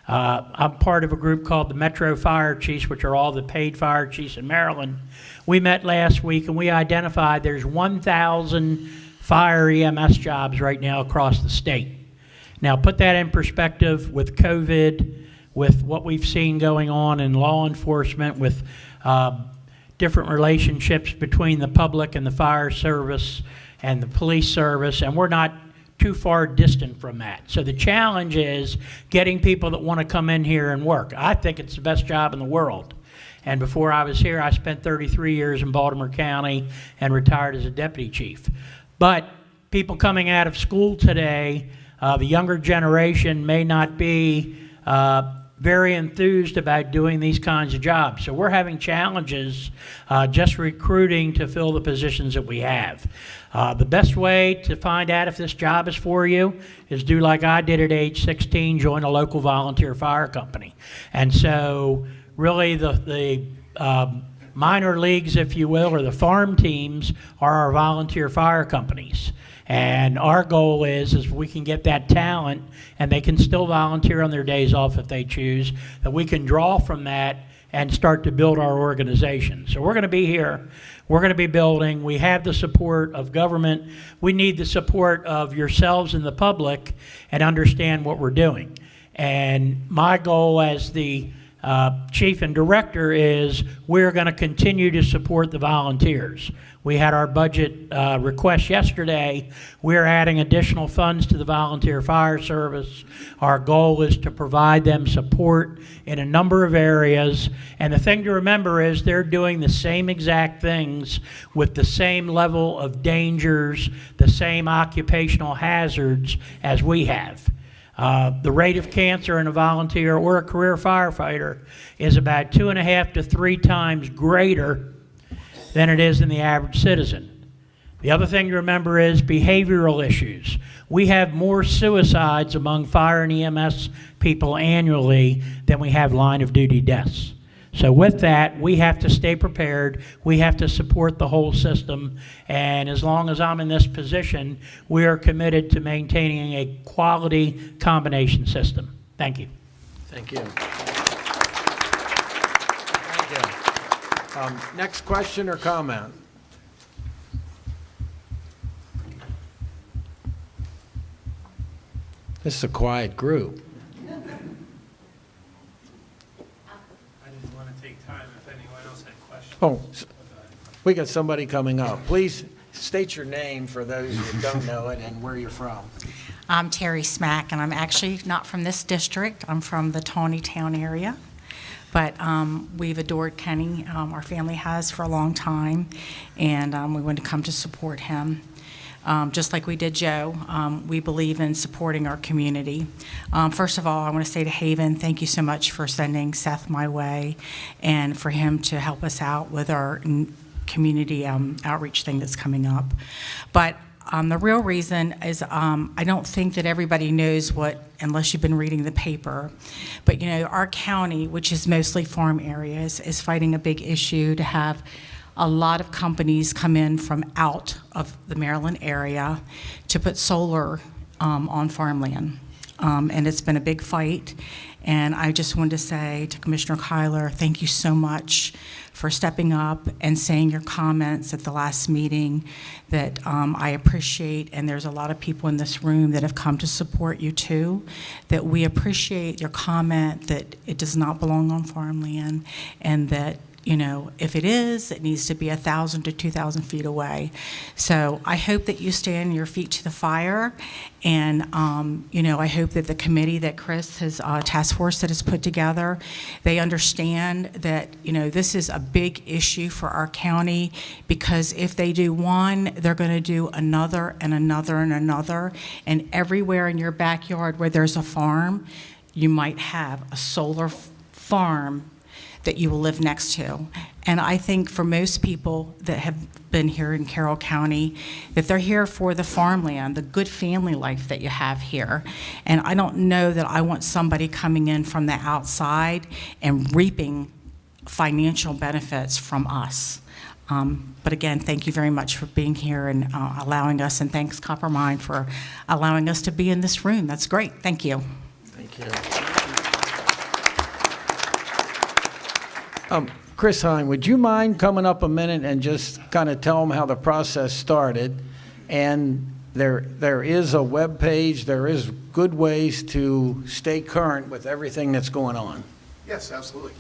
I'm part of a group called the Metro Fire Chiefs, which are all the paid fire chiefs in Maryland. We met last week and we identified there's 1,000 fire EMS jobs right now across the state. Now put that in perspective with COVID, with what we've seen going on in law enforcement, with different relationships between the public and the fire service and the police service, and we're not too far distant from that. So the challenge is getting people that want to come in here and work. I think it's the best job in the world. And before I was here, I spent 33 years in Baltimore County and retired as a deputy chief. But people coming out of school today, the younger generation may not be very enthused about doing these kinds of jobs. So we're having challenges just recruiting to fill the positions that we have. The best way to find out if this job is for you is do like I did at age 16, join a local volunteer fire company. And so really the minor leagues, if you will, or the farm teams are our volunteer fire companies. And our goal is we can get that talent, and they can still volunteer on their days off if they choose, that we can draw from that and start to build our organization. So we're going to be here. We're going to be building. We have the support of government. We need the support of yourselves and the public and understand what we're doing. And my goal as the chief and director is we're going to continue to support the volunteers. We had our budget request yesterday. We're adding additional funds to the volunteer fire service. Our goal is to provide them support in a number of areas. And the thing to remember is they're doing the same exact things with the same level of dangers, the same occupational hazards as we have. The rate of cancer in a volunteer or a career firefighter is about 2.5 to 3 times greater than it is in the average citizen. The other thing to remember is behavioral issues. We have more suicides among fire and EMS people annually than we have line of duty deaths. So with that, we have to stay prepared. We have to support the whole system. And as long as I'm in this position, we are committed to maintaining a quality combination system. Thank you. Thank you. Thank you. Next question or comment? This is a quiet group. Oh, we got somebody coming up. Please state your name for those who don't know it and where you're from. I'm Terry Smack, and I'm actually not from this district. I'm from the Tawny Town area. But we've adored Kenny, our family has, for a long time, and we want to come to support him. Just like we did Joe, we believe in supporting our community. First of all, I want to say to Haven, thank you so much for sending Seth my way and for him to help us out with our community outreach thing that's coming up. But the real reason is I don't think that everybody knows what, unless you've been reading the paper, but you know, our county, which is mostly farm areas, is fighting a big issue to have a lot of companies come in from out of the Maryland area to put solar on farmland. And it's been a big fight. And I just wanted to say to Commissioner Kiler, thank you so much for stepping up and saying your comments at the last meeting that I appreciate. And there's a lot of people in this room that have come to support you too, that we appreciate your comment that it does not belong on farmland and that if it is, it needs to be 1,000 to 2,000 feet away. So I hope that you stand your feet to the fire, and I hope that the committee that Chris has, task force that has put together, they understand that this is a big issue for our county, because if they do one, they're going to do another and another and another, and everywhere in your backyard where there's a farm, you might have a solar farm that you will live next to. And I think for most people that have been here in Carroll County, that they're here for the farmland, the good family life that you have here. And I don't know that I want somebody coming in from the outside and reaping financial benefits from us. But again, thank you very much for being here and allowing us, and thanks Copper Mine for allowing us to be in this room. That's great. Thank you. Thank you. Chris Hine, would you mind coming up a minute and just kind of tell them how the process started? And there is a web page, there is good ways to stay current with everything that's going on. Yes, absolutely.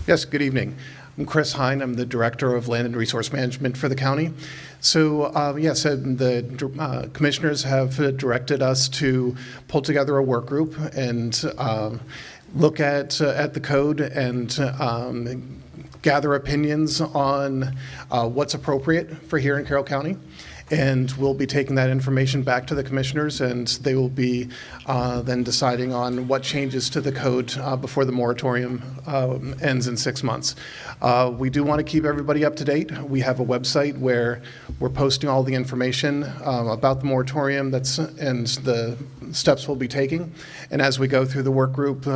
Yes, good evening. I'm Chris Hine. I'm the Director of Land and Resource Management for the county. So, the commissioners have directed us to pull together a work group and look at the code and gather opinions on what's appropriate for here in Carroll County. And we'll be taking that information back to the commissioners, and they will be then deciding on what changes to the code before the moratorium ends in 6 months. We do want to keep everybody up to date. We have a website where we're posting all the information about the moratorium and the steps we'll be taking. And as we go through the work group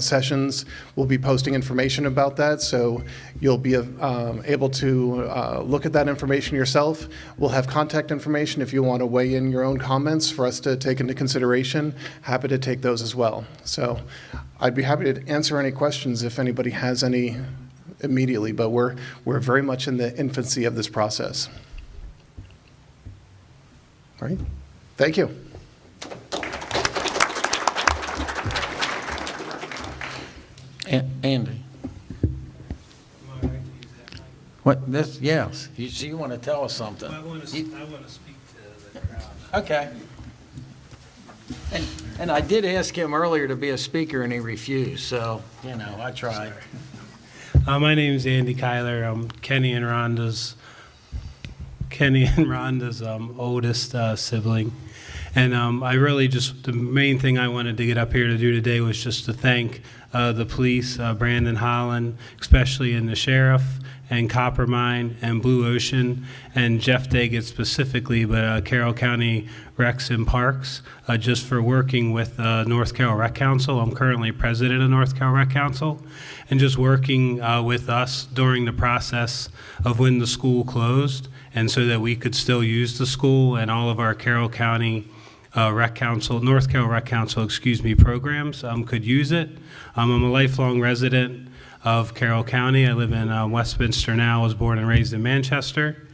sessions, we'll be posting information about that. So you'll be able to look at that information yourself. We'll have contact information if you want to weigh in your own comments for us to take into consideration. Happy to take those as well. So I'd be happy to answer any questions if anybody has any immediately, but we're very much in the infancy of this process. All right. Thank you. Andy. What, this, yes, you want to tell us something. I want to speak to the crowd. Okay. And I did ask him earlier to be a speaker, and he refused, so, I tried. My name is Andy Kiler. I'm Kenny and Rhonda's oldest sibling. And I really the main thing I wanted to get up here to do today was just to thank the police, Brandon Holland, especially, and the sheriff, and Coppermine, and Blue Ocean, and Jeff Daggett specifically, but Carroll County Recs and Parks, just for working with North Carroll Rec Council. I'm currently president of North Carroll Rec Council, and just working with us during the process of when the school closed, and so that we could still use the school, and all of our Carroll County Rec Council, North Carroll Rec Council, programs could use it. I'm a lifelong resident of Carroll County. I live in Westminster now. I was born and raised in Manchester.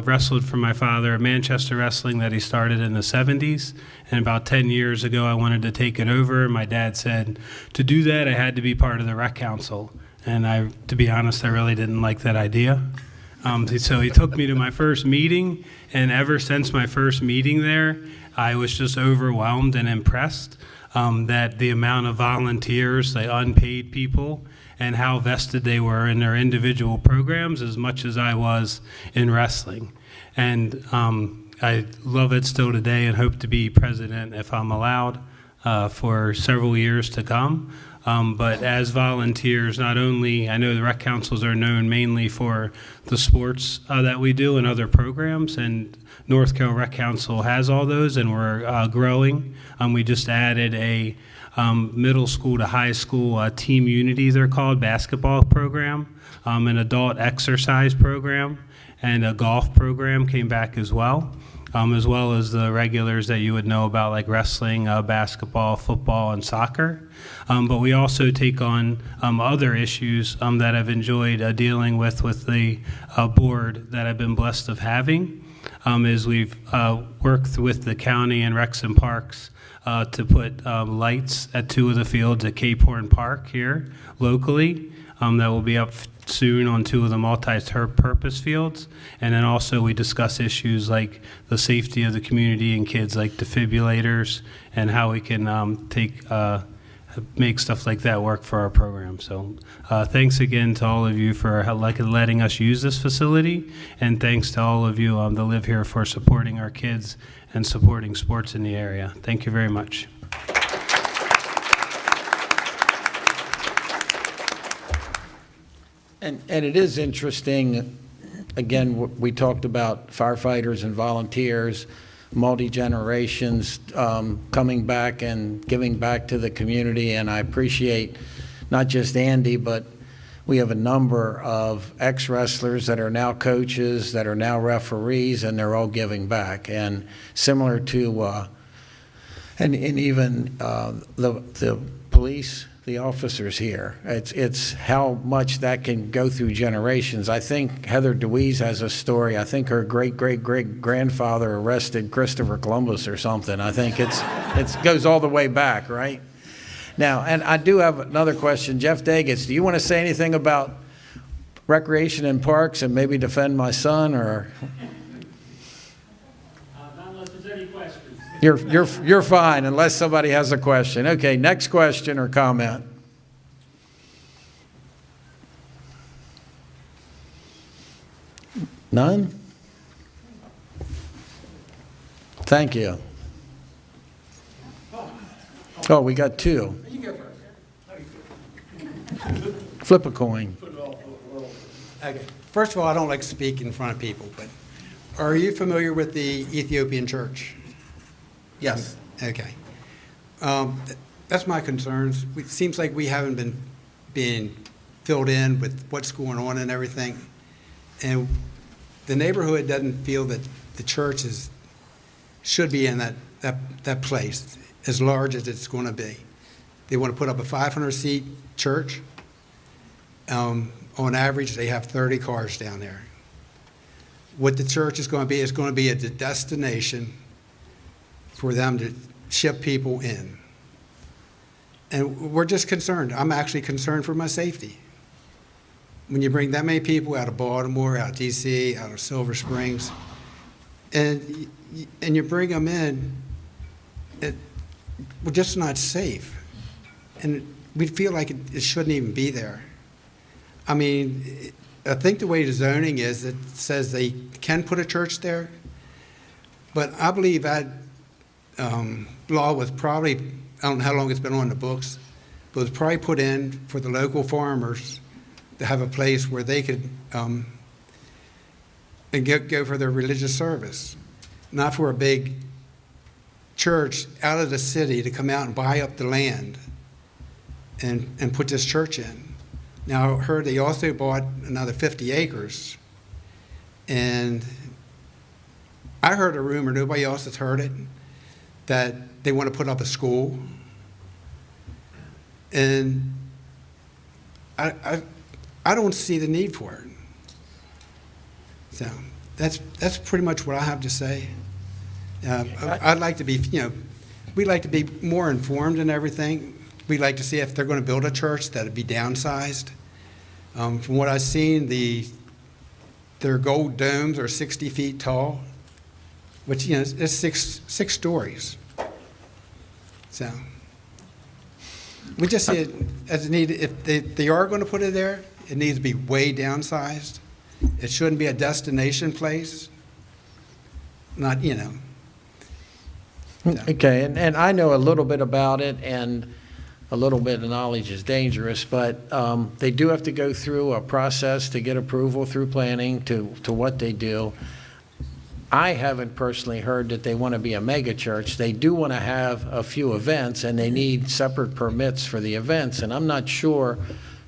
Wrestled for my father at Manchester Wrestling that he started in the 70s. And about 10 years ago, I wanted to take it over. My dad said to do that, I had to be part of the Rec Council. And to be honest, I really didn't like that idea. So he took me to my first meeting, and ever since my first meeting there, I was just overwhelmed and impressed that the amount of volunteers, the unpaid people, and how vested they were in their individual programs as much as I was in wrestling. And I love it still today and hope to be president if I'm allowed for several years to come. But as volunteers, not only, I know the rec councils are known mainly for the sports that we do and other programs, and North Carroll Rec Council has all those, and we're growing. We just added a middle school to high school team unity, they're called, basketball program, an adult exercise program, and a golf program came back as well as the regulars that you would know about, like wrestling, basketball, football, and soccer. But we also take on other issues that I've enjoyed dealing with the board that I've been blessed of having. is we've worked with the county and Recs and Parks to put lights at 2 of the fields at Cape Horn Park here locally. That will be up soon on 2 of the multi-purpose fields. And then also we discuss issues like the safety of the community and kids, like defibrillators, and how we can make stuff like that work for our program. So thanks again to all of you for letting us use this facility, and thanks to all of you that live here for supporting our kids and supporting sports in the area. Thank you very much. And it is interesting, again, we talked about firefighters and volunteers, multi-generations coming back and giving back to the community, and I appreciate not just Andy, but we have a number of ex-wrestlers that are now coaches, that are now referees, and they're all giving back. And similar to, and even the police, the officers here. It's how much that can go through generations. I think Heather DeWeese has a story. I think her great-great-great-grandfather arrested Christopher Columbus or something. I think it goes all the way back, right? Now, and I do have another question. Jeff Daggett, do you want to say anything about recreation and parks and maybe defend my son, or? Not unless there's any questions. You're fine unless somebody has a question. Okay, next question or comment. None? Thank you. Oh, we got 2. Flip a coin. Okay. First of all, I don't like to speak in front of people, but are you familiar with the Ethiopian church? Yes. Okay. That's my concerns. It seems like we haven't been being filled in with what's going on and everything. And the neighborhood doesn't feel that the church should be in that place, as large as it's going to be. They want to put up a 500-seat church. On average, they have 30 cars down there. What the church is going to be a destination for them to ship people in. And we're just concerned. I'm actually concerned for my safety. When you bring that many people out of Baltimore, out of D.C., out of Silver Springs, and you bring them in, we're just not safe. And we feel like it shouldn't even be there. I mean, I think the way the zoning is, it says they can put a church there, but I believe that law was probably, I don't know how long it's been on the books, but it was probably put in for the local farmers to have a place where they could and go for their religious service, not for a big church out of the city to come out and buy up the land and put this church in. Now, I heard they also bought another 50 acres, and I heard a rumor, nobody else has heard it, that they want to put up a school. And I don't see the need for it. So that's pretty much what I have to say. I'd like to be, we'd like to be more informed in everything. We'd like to see if they're going to build a church that would be downsized. From what I've seen, their gold domes are 60 feet tall, which, is six stories. So we just see it as a need. If they are going to put it there, it needs to be way downsized. It shouldn't be a destination place. Not, So. Okay, and I know a little bit about it, and a little bit of knowledge is dangerous, but they do have to go through a process to get approval through planning to what they do. I haven't personally heard that they want to be a mega church. They do want to have a few events, and they need separate permits for the events, and I'm not sure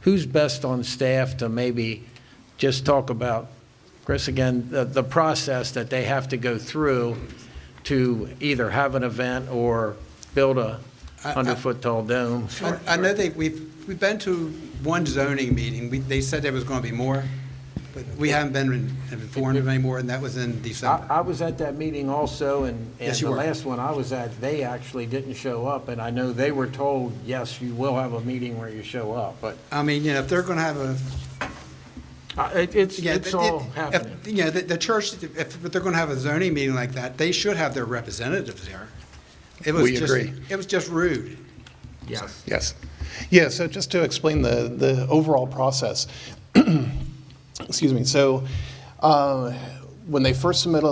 who's best on staff to maybe just talk about, Chris, again, the process that they have to go through to either have an event or build a 100-foot tall dome. I know we've been to one zoning meeting. They said there was going to be more. But we haven't been informed of any more, and that was in December. I was at that meeting also, and Yes, you the were. last one I was at, they actually didn't show up, and I know they were told, yes, you will have a meeting where you show up, but I mean, you know, if they're going to have a, it's all happening. The church, if they're going to have a zoning meeting like that, they should have their representatives there. We agree. It was just rude. Yes. Yes. Yeah, so just to explain the overall process, excuse me, so when they first submit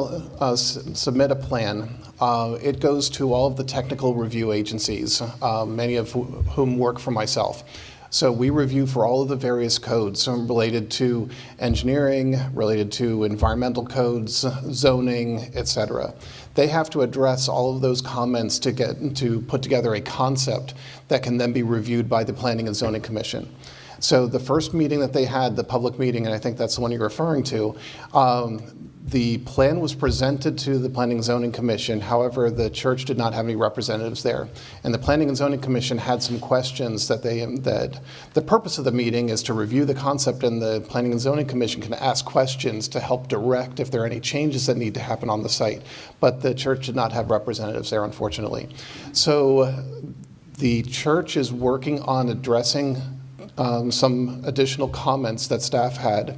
a plan, it goes to all of the technical review agencies, many of whom work for myself. So we review for all of the various codes, some related to engineering, related to environmental codes, zoning, et cetera. They have to address all of those comments to put together a concept that can then be reviewed by the Planning and Zoning Commission. So the first meeting that they had, the public meeting, and I think that's the one you're referring to, the plan was presented to the Planning and Zoning Commission. However, the church did not have any representatives there. And the Planning and Zoning Commission had some questions that the purpose of the meeting is to review the concept, and the Planning and Zoning Commission can ask questions to help direct if there are any changes that need to happen on the site. But the church did not have representatives there, unfortunately. So the church is working on addressing some additional comments that staff had.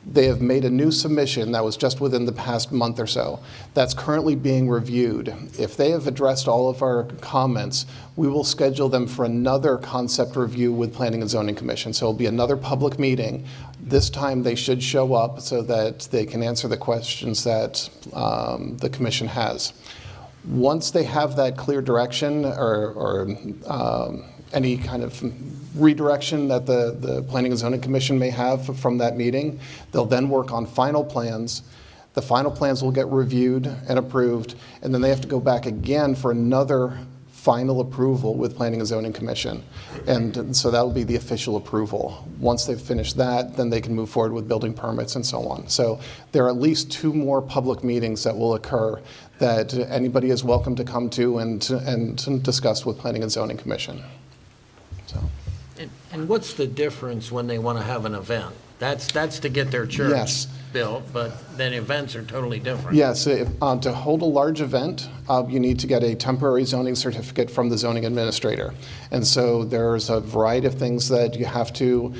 They have made a new submission that was just within the past month or so. That's currently being reviewed. If they have addressed all of our comments, we will schedule them for another concept review with Planning and Zoning Commission. So it'll be another public meeting. This time they should show up so that they can answer the questions that the commission has. Once they have that clear direction or any kind of redirection that the Planning and Zoning Commission may have from that meeting, they'll then work on final plans. The final plans will get reviewed and approved, and then they have to go back again for another final approval with Planning and Zoning Commission. And so that will be the official approval. Once they've finished that, then they can move forward with building permits and so on. So there are at least 2 more public meetings that will occur that anybody is welcome to come to and discuss with Planning and Zoning Commission. So. And what's the difference when they want to have an event? That's to get their church Yes. built, but then events are totally different. Yes, to hold a large event, you need to get a temporary zoning certificate from the zoning administrator. And so there's a variety of things that you have to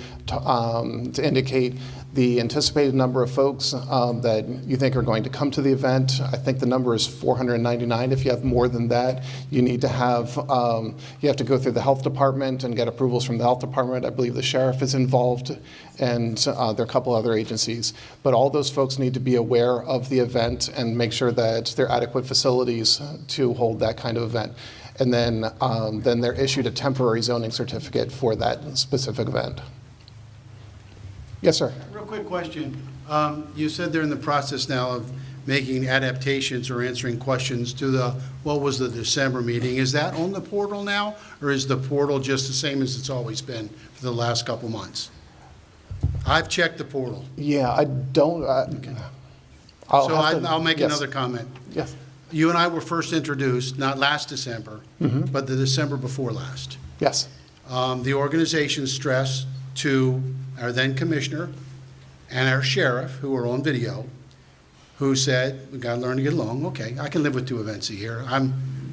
indicate the anticipated number of folks that you think are going to come to the event. I think the number is 499. If you have more than that, you need to have, you have to go through the health department and get approvals from the health department. I believe the sheriff is involved, and there are a couple other agencies. But all those folks need to be aware of the event and make sure that there are adequate facilities to hold that kind of event. And then they're issued a temporary zoning certificate for that specific event. Yes, sir. Real quick question. You said they're in the process now of making adaptations or answering questions to what was the December meeting. Is that on the portal now, or is the portal just the same as it's always been for the last couple months? I've checked the portal. Yeah, I don't. I'll make another comment. Yes. You and I were first introduced, not last December, but the December before last. Yes. The organization stressed to our then commissioner and our sheriff, who were on video, who said, we got to learn to get along. Okay, I can live with 2 events a year.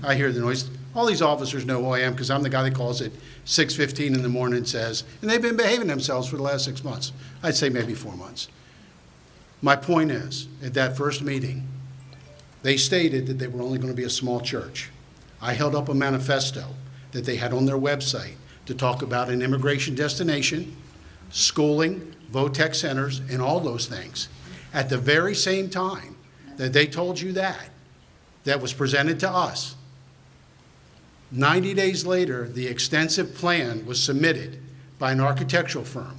I hear the noise. All these officers know who I am because I'm the guy that calls at 6:15 in the morning and says, and they've been behaving themselves for the last 6 months. I'd say maybe 4 months. My point is, at that first meeting, they stated that they were only going to be a small church. I held up a manifesto that they had on their website to talk about an immigration destination, schooling, VOTEC centers, and all those things. At the very same time that they told you that was presented to us, 90 days later, the extensive plan was submitted by an architectural firm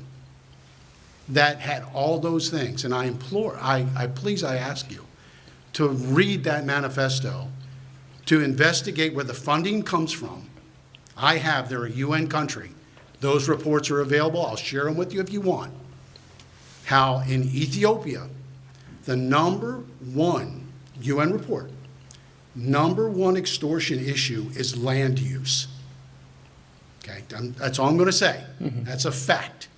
that had all those things. And I implore, I ask you to read that manifesto, to investigate where the funding comes from. They're a UN country. Those reports are available. I'll share them with you if you want. How in Ethiopia, the #1 UN report, #1 extortion issue is land use. Okay, that's all I'm going to say. That's a fact.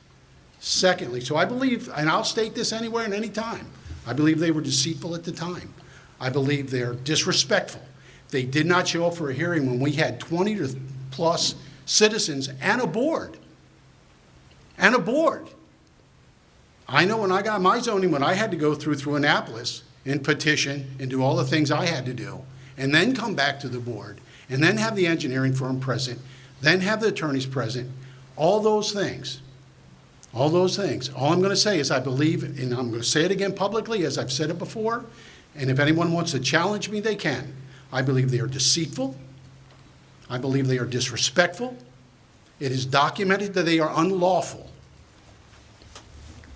Secondly, so I believe, and I'll state this anywhere and any time, I believe they were deceitful at the time. I believe they're disrespectful. They did not show up for a hearing when we had 20 to plus citizens and a board. And a board. I know when I got my zoning, when I had to go through Annapolis and petition and do all the things I had to do, and then come back to the board, and then have the engineering firm present, then have the attorneys present, all those things. All those things. All I'm going to say is I believe, and I'm going to say it again publicly as I've said it before, and if anyone wants to challenge me, they can. I believe they are deceitful. I believe they are disrespectful. It is documented that they are unlawful.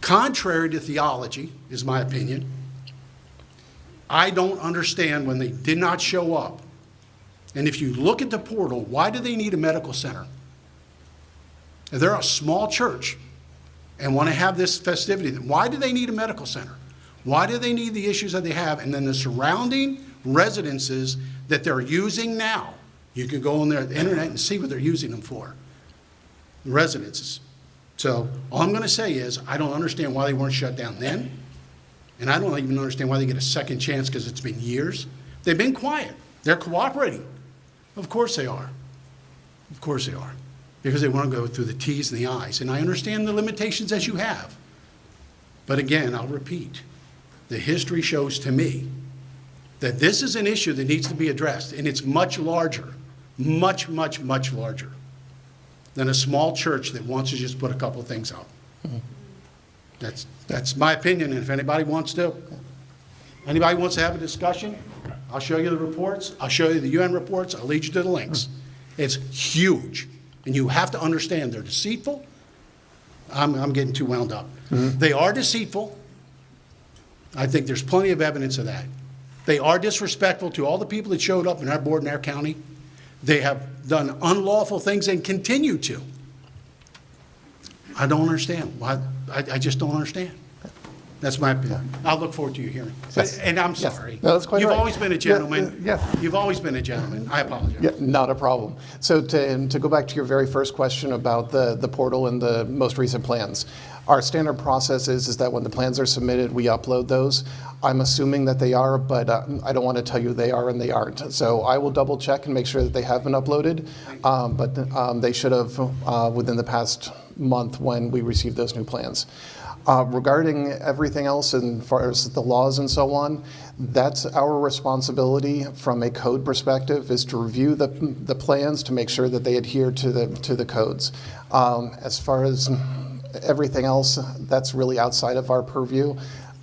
Contrary to theology, is my opinion. I don't understand when they did not show up. And if you look at the portal, why do they need a medical center? If they're a small church and want to have this festivity, why do they need a medical center? Why do they need the issues that they have? And then the surrounding residences that they're using now. You can go on the internet and see what they're using them for. Residences. So all I'm going to say is I don't understand why they weren't shut down then. And I don't even understand why they get a second chance because it's been years. They've been quiet. They're cooperating. Of course they are. Of course they are. Because they want to go through the T's and the I's. And I understand the limitations as you have. But again, I'll repeat. The history shows to me that this is an issue that needs to be addressed. And it's much larger. Much, much, much larger than a small church that wants to just put a couple things up. That's my opinion. And if anybody wants to have a discussion, I'll show you the reports. I'll show you the UN reports. I'll lead you to the links. It's huge. And you have to understand they're deceitful. I'm getting too wound up. They are deceitful. I think there's plenty of evidence of that. They are disrespectful to all the people that showed up in our board in our county. They have done unlawful things and continue to. I don't understand. Why? I just don't understand. That's my opinion. I'll look forward to your hearing. Yes. And I'm Yes. sorry. No, that's quite You've right. always been a gentleman. Yeah. You've always been a gentleman. I apologize. Yeah, not a problem. So to go back to your very first question about the portal and the most recent plans, our standard process is that when the plans are submitted, we upload those. I'm assuming that they are, but I don't want to tell you they are and they aren't. So I will double check and make sure that they have been uploaded, but they should have within the past month when we received those new plans. Regarding everything else, and as far as the laws and so on, that's our responsibility from a code perspective, is to review the plans to make sure that they adhere to the codes. As far as everything else, that's really outside of our purview.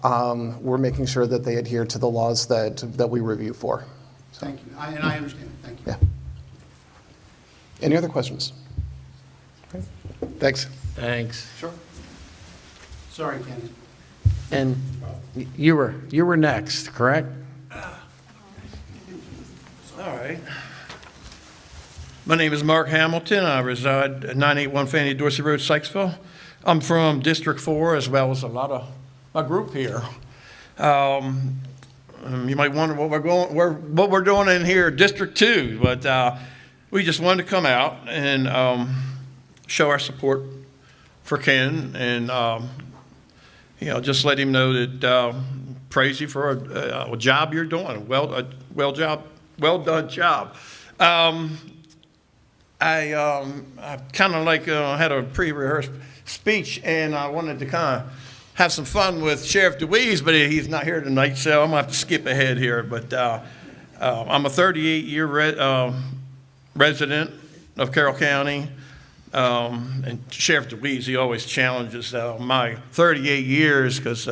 We're making sure that they adhere to the laws that we review for. So. Thank you. And I understand. Thank you. Yeah. Any other questions? Thanks. Thanks. Sure. Sorry, Kenny. And you were next, correct? All right. My name is Mark Hamilton. I reside at 981 Fannie Dorsey Road, Sykesville. I'm from District 4 as well as a lot of my group here. You might wonder what we're doing in here, District 2, but we just wanted to come out and show our support for Ken and just let him know that praise you for a job you're doing. Well done job. I kind of had a pre-rehearsed speech, and I wanted to kind of have some fun with Sheriff DeWeese, but he's not here tonight, so I'm going to have to skip ahead here. But I'm a 38-year resident of Carroll County. And Sheriff DeWeese, he always challenges my 38 years because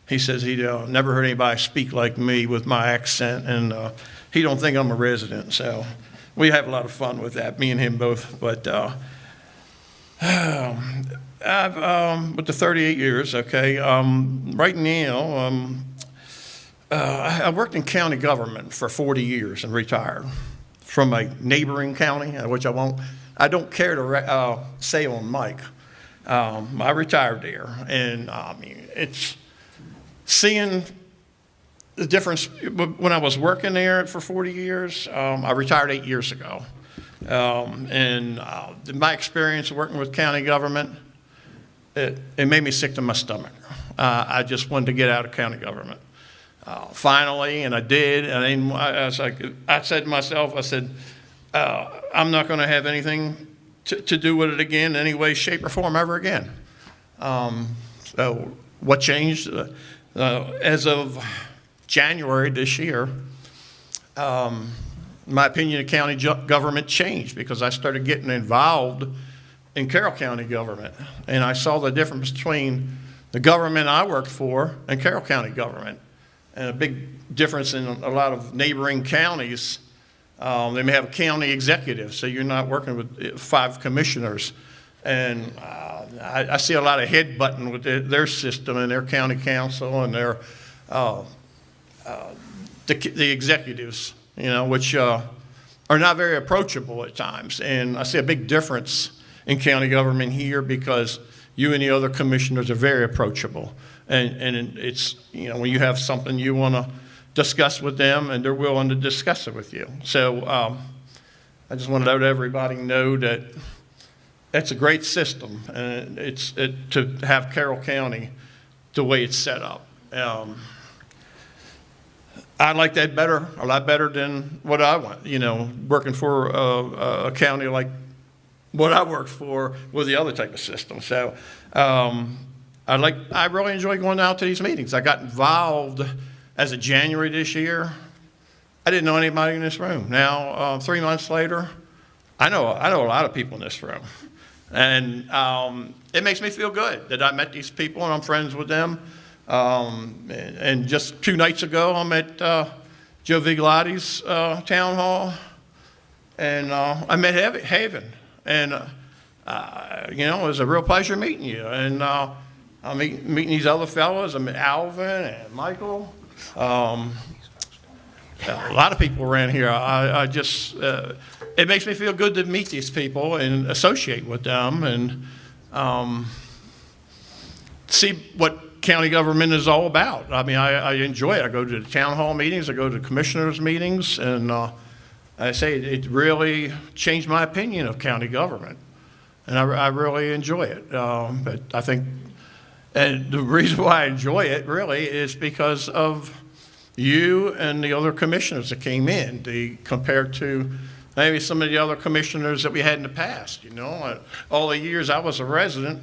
he says he never heard anybody speak like me with my accent, and he don't think I'm a resident. So we have a lot of fun with that, me and him both. But I've with the 38 years, okay. Right now, I worked in county government for 40 years and retired from a neighboring county, which I don't care to say on mic. I retired there, and it's seeing the difference. When I was working there for 40 years, I retired 8 years ago, and my experience working with county government it made me sick to my stomach. I just wanted to get out of county government. Finally, and I did, and I said to myself, I said, I'm not going to have anything to do with it again in any way, shape, or form ever again. So what changed? As of January this year, my opinion of county government changed because I started getting involved in Carroll County government, and I saw the difference between the government I worked for and Carroll County government, and a big difference in a lot of neighboring counties. They may have a county executive, so you're not working with 5 commissioners, and I see a lot of headbutting with their system and their county council and their the executives, which are not very approachable at times. And I see a big difference in county government here because you and the other commissioners are very approachable. And it's, when you have something you want to discuss with them and they're willing to discuss it with you. So I just want to let everybody know that it's a great system, and to have Carroll County the way it's set up. I like that better, a lot better than what I want, working for a county like what I worked for with the other type of system. So I really enjoy going out to these meetings. I got involved as of January this year. I didn't know anybody in this room. Now, 3 months later, I know a lot of people in this room. And it makes me feel good that I met these people and I'm friends with them. And just 2 nights ago, I'm at Joe Viglotti's town hall, and I met Haven. And, it was a real pleasure meeting you. And I'm meeting these other fellows. I met Alvin and Michael. A lot of people around here. I just, it makes me feel good to meet these people and associate with them and see what county government is all about. I mean, I enjoy it. I go to the town hall meetings. I go to commissioners' meetings. And I say it really changed my opinion of county government. And I really enjoy it. But I think, and the reason why I enjoy it really is because of you and the other commissioners that came in, compared to maybe some of the other commissioners that we had in the past. All the years I was a resident,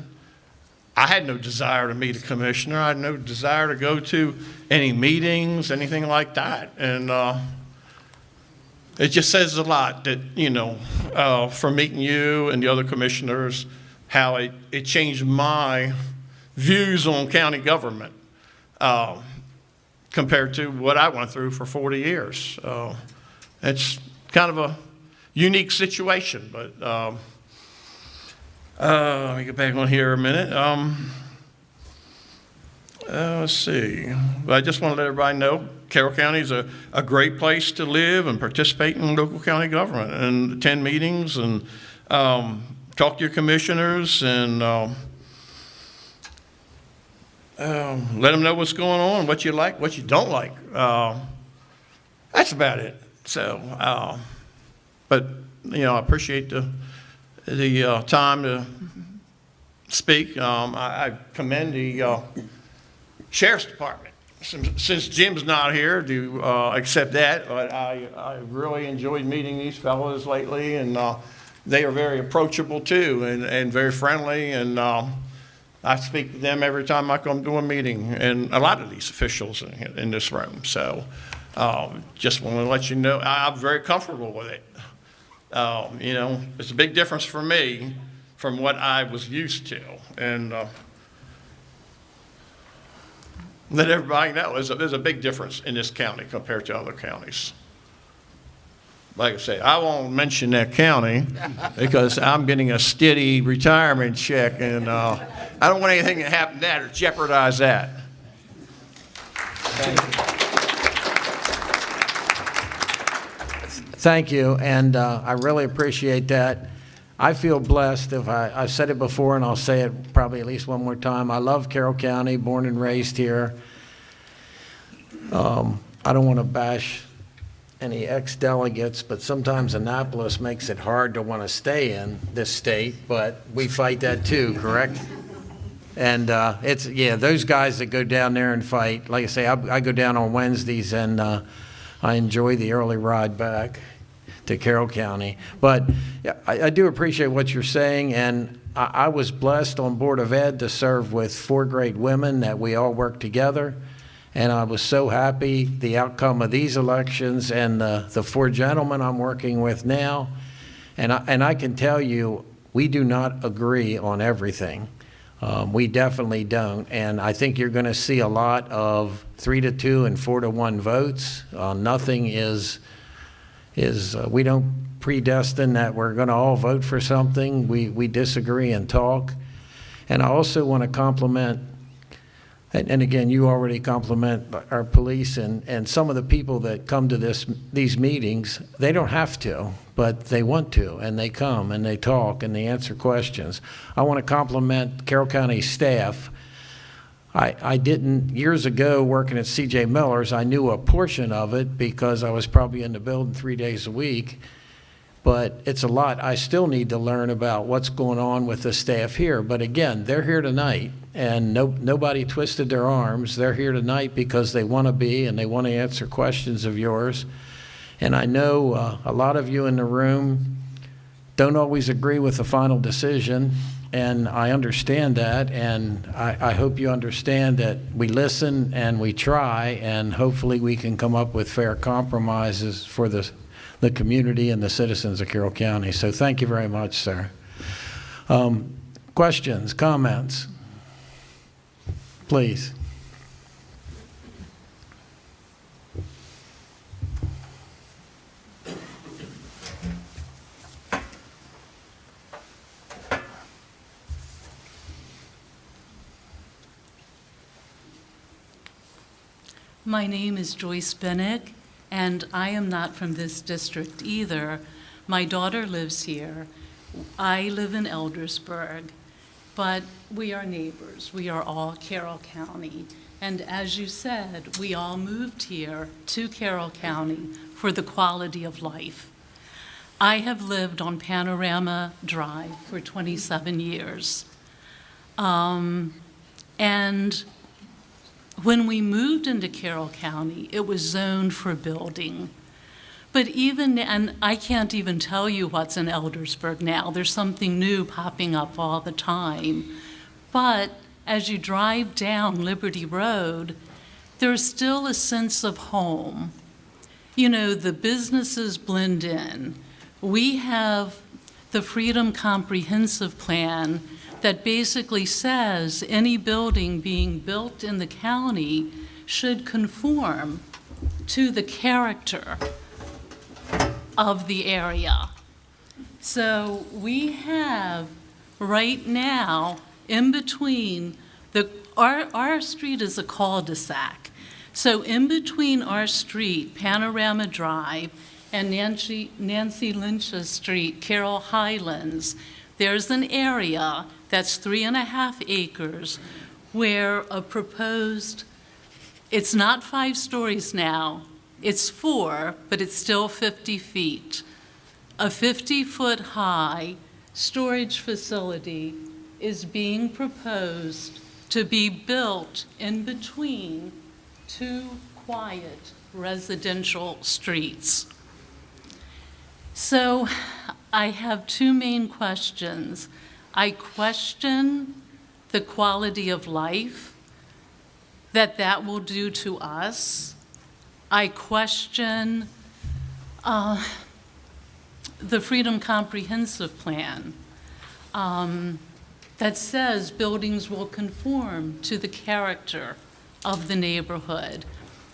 I had no desire to meet a commissioner. I had no desire to go to any meetings, anything like that. And it just says a lot that, from meeting you and the other commissioners, how it changed my views on county government compared to what I went through for 40 years. It's kind of a unique situation, but let me get back on here a minute. Let's see. I just want to let everybody know Carroll County is a great place to live and participate in local county government and attend meetings and talk to your commissioners and let them know what's going on, what you like, what you don't like. That's about it. So, but I appreciate the time to speak. I commend the Sheriff's Department. Since Jim's not here to accept that, but I really enjoyed meeting these fellows lately, and they are very approachable too, and very friendly, and I speak to them every time I come to a meeting, and a lot of these officials in this room. So just want to let you know I'm very comfortable with it. It's a big difference for me from what I was used to, and let everybody know there's a big difference in this county compared to other counties. Like I say, I won't mention that county because I'm getting a steady retirement check, and I don't want anything to happen to that or jeopardize that. Thank you, and I really appreciate that. I feel blessed. I've said it before, and I'll say it probably at least one more time. I love Carroll County, born and raised here. I don't want to bash any ex-delegates, but sometimes Annapolis makes it hard to want to stay in this state, but we fight that too, correct? And it's, yeah, those guys that go down there and fight, like I say, I go down on Wednesdays and I enjoy the early ride back to Carroll County. But yeah, I do appreciate what you're saying, and I was blessed on Board of Ed to serve with 4 great women that we all work together. And I was so happy the outcome of these elections and the 4 gentlemen I'm working with now. And I can tell you, we do not agree on everything. We definitely don't. And I think you're going to see a lot of 3-2 and 4-1 votes. Nothing is we don't predestine that we're going to all vote for something. We disagree and talk. And I also want to compliment, and again, you already compliment our police and some of the people that come to these meetings. They don't have to, but they want to, and they come and they talk and they answer questions. I want to compliment Carroll County staff. I didn't, years ago working at C.J. Miller's, I knew a portion of it because I was probably in the building 3 days a week, but it's a lot. I still need to learn about what's going on with the staff here. But again, they're here tonight, and nobody twisted their arms. They're here tonight because they want to be, and they want to answer questions of yours. And I know a lot of you in the room don't always agree with the final decision, and I understand that, and I hope you understand that we listen and we try, and hopefully we can come up with fair compromises for the community and the citizens of Carroll County. So thank you very much, sir. Questions, comments? Please. My name is Joyce Bennick, and I am not from this district either. My daughter lives here. I live in Eldersburg, but we are neighbors. We are all Carroll County. And as you said, we all moved here to Carroll County for the quality of life. I have lived on Panorama Drive for 27 years. And when we moved into Carroll County, it was zoned for building. But even, and I can't even tell you what's in Eldersburg now. There's something new popping up all the time. But as you drive down Liberty Road, there's still a sense of home. You know, the businesses blend in. We have the Freedom Comprehensive Plan that basically says any building being built in the county should conform to the character of the area. So we have right now in between our street is a cul-de-sac. So in between our street, Panorama Drive, and Nancy Lynch's street, Carroll Highlands, there's an area that's 3.5 acres where a proposed, it's not 5 stories now, it's 4, but it's still 50 feet. A 50-foot high storage facility is being proposed to be built in between 2 quiet residential streets. So I have 2 main questions. I question the quality of life that will do to us. I question the Freedom Comprehensive Plan that says buildings will conform to the character of the neighborhood.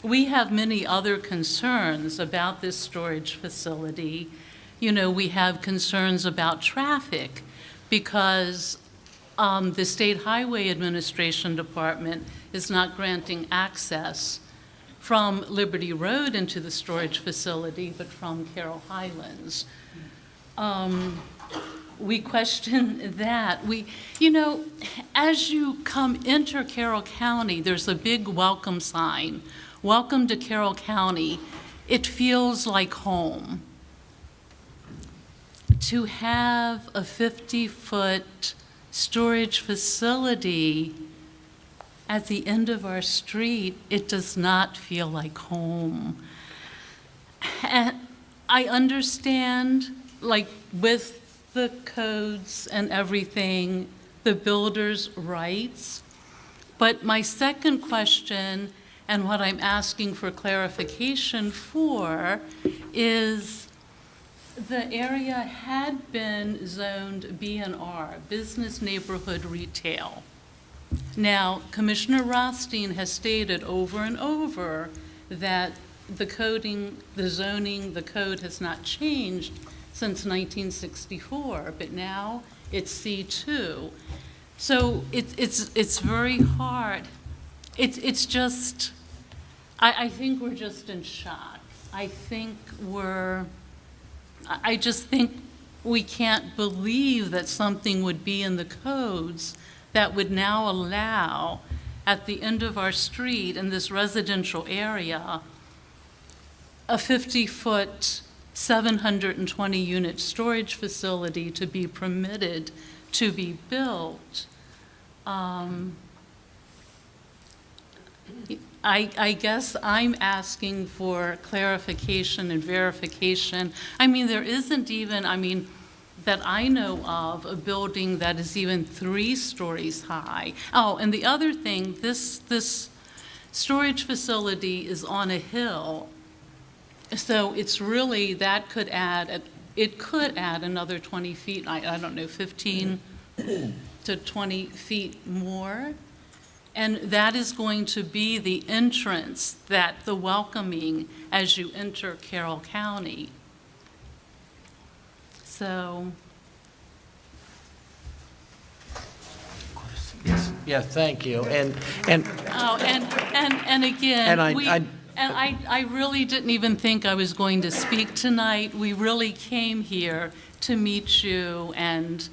We have many other concerns about this storage facility. You know, we have concerns about traffic because the State Highway Administration Department is not granting access from Liberty Road into the storage facility, but from Carroll Highlands. We question that. You know, as you enter Carroll County, there's a big welcome sign. Welcome to Carroll County. It feels like home. To have a 50-foot storage facility at the end of our street, it does not feel like home. And I understand, like, with the codes and everything, the builder's rights. But my second question, and what I'm asking for clarification for, is the area had been zoned BNR, Business Neighborhood Retail. Now, Commissioner Rothstein has stated over and over that the coding, the zoning, the code has not changed since 1964, but now it's C2. So it's very hard. It's just, I think we're just in shock. I just think we can't believe that something would be in the codes that would now allow, at the end of our street in this residential area, a 50-foot, 720-unit storage facility to be permitted to be built. I guess I'm asking for clarification and verification. I mean, there isn't even, that I know of, a building that is even 3 stories high. Oh, and the other thing, this storage facility is on a hill, so it's really, that could add, it could add another 20 feet, I don't know, 15 to 20 feet more. And that is going to be the entrance, the welcoming as you enter Carroll County. So. Yeah, thank you. And again, and I really didn't even think I was going to speak tonight. We really came here to meet you, and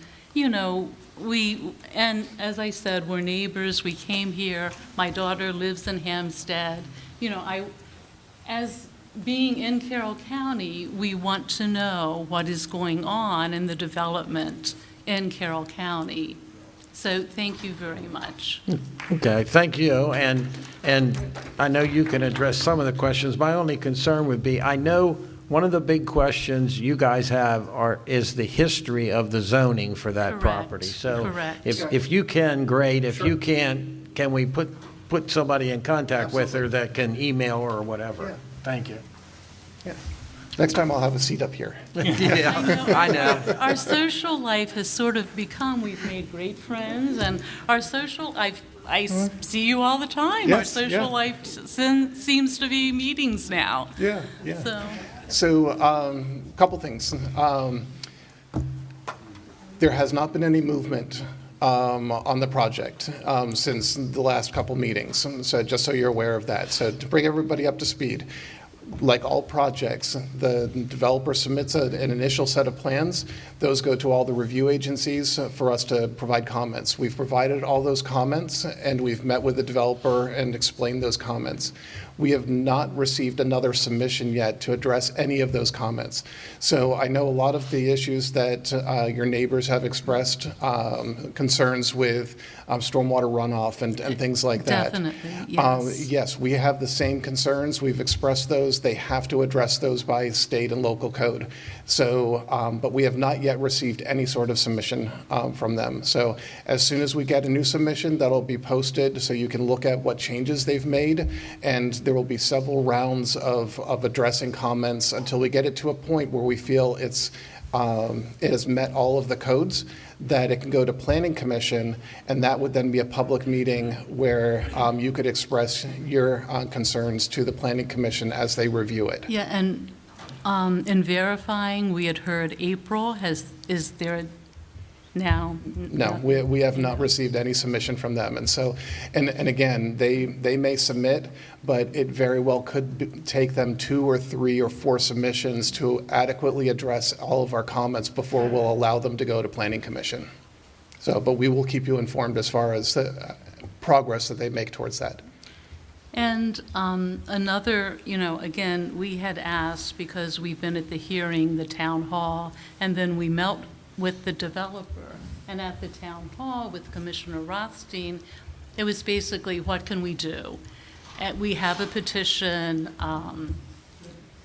and as I said, we're neighbors. We came here. My daughter lives in Hampstead. As being in Carroll County, we want to know what is going on in the development in Carroll County. So thank you very much. Okay, thank you. And I know you can address some of the questions. My only concern would be, I know one of the big questions you guys have is the history of the zoning for that Correct. Property. So Correct. if you can, great. If you can't, can we put somebody in contact with her that can email or whatever? Yeah. Thank you. Yeah. Next time I'll have a seat up here. I know. Our social life has sort of become, we've made great friends, and our social, I see you all the time. Yes, Our social yeah. life seems to be meetings now. Yeah. So a couple things. There has not been any movement on the project since the last couple meetings. So just so you're aware of that. So to bring everybody up to speed, like all projects, the developer submits an initial set of plans. Those go to all the review agencies for us to provide comments. We've provided all those comments, and we've met with the developer and explained those comments. We have not received another submission yet to address any of those comments. So I know a lot of the issues that your neighbors have expressed, concerns with stormwater runoff and things like that. Definitely, yes. Yes, we have the same concerns. We've expressed those. They have to address those by state and local code. So, but we have not yet received any sort of submission from them. So as soon as we get a new submission, that'll be posted so you can look at what changes they've made, and there will be several rounds of addressing comments until we get it to a point where we feel it has met all of the codes, that it can go to Planning Commission, and that would then be a public meeting where you could express your concerns to the Planning Commission as they review it. Yeah, and in verifying, we had heard April. Is there now? No, we have not received any submission from them. And so, and again, they may submit, but it very well could take them 2 or 3 or 4 submissions to adequately address all of our comments before we'll allow them to go to Planning Commission. So, but we will keep you informed as far as the progress that they make towards that. And another, again, we had asked, because we've been at the hearing, the town hall, and then we met with the developer. And at the town hall with Commissioner Rothstein, it was basically, what can we do? And we have a petition,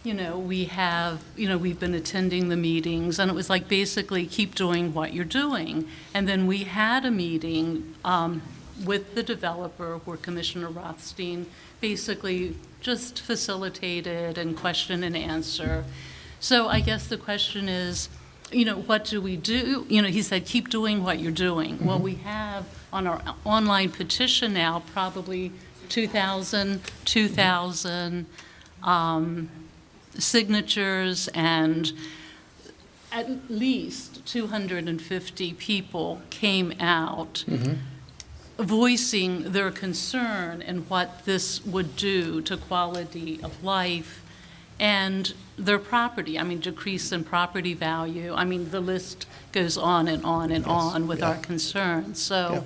we've been attending the meetings, and it was like, basically, keep doing what you're doing. And then we had a meeting with the developer where Commissioner Rothstein basically just facilitated and question and answer. So I guess the question is, what do we do? He said, keep doing what you're doing. Well, we have on our online petition now probably 2,000 signatures, and at least 250 people came out voicing their concern and what this would do to quality of life and their property. Decrease in property value. The list goes on and on and on with our concerns. So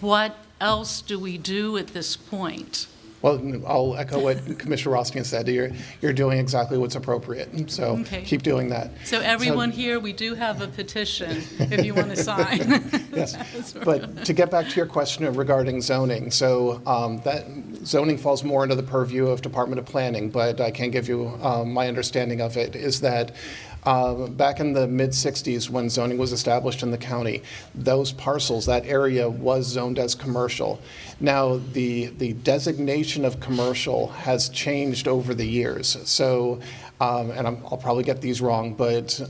what else do we do at this point? Well, I'll echo what Commissioner Rothstein said. You're doing exactly what's appropriate, so keep doing that. So everyone here, we do have a petition if you want to sign. Yes, but to get back to your question regarding zoning, so that zoning falls more into the purview of Department of Planning, but I can give you my understanding of it is that back in the mid-'60s when zoning was established in the county, those parcels, that area was zoned as commercial. Now, the designation of commercial has changed over the years. So, and I'll probably get these wrong, but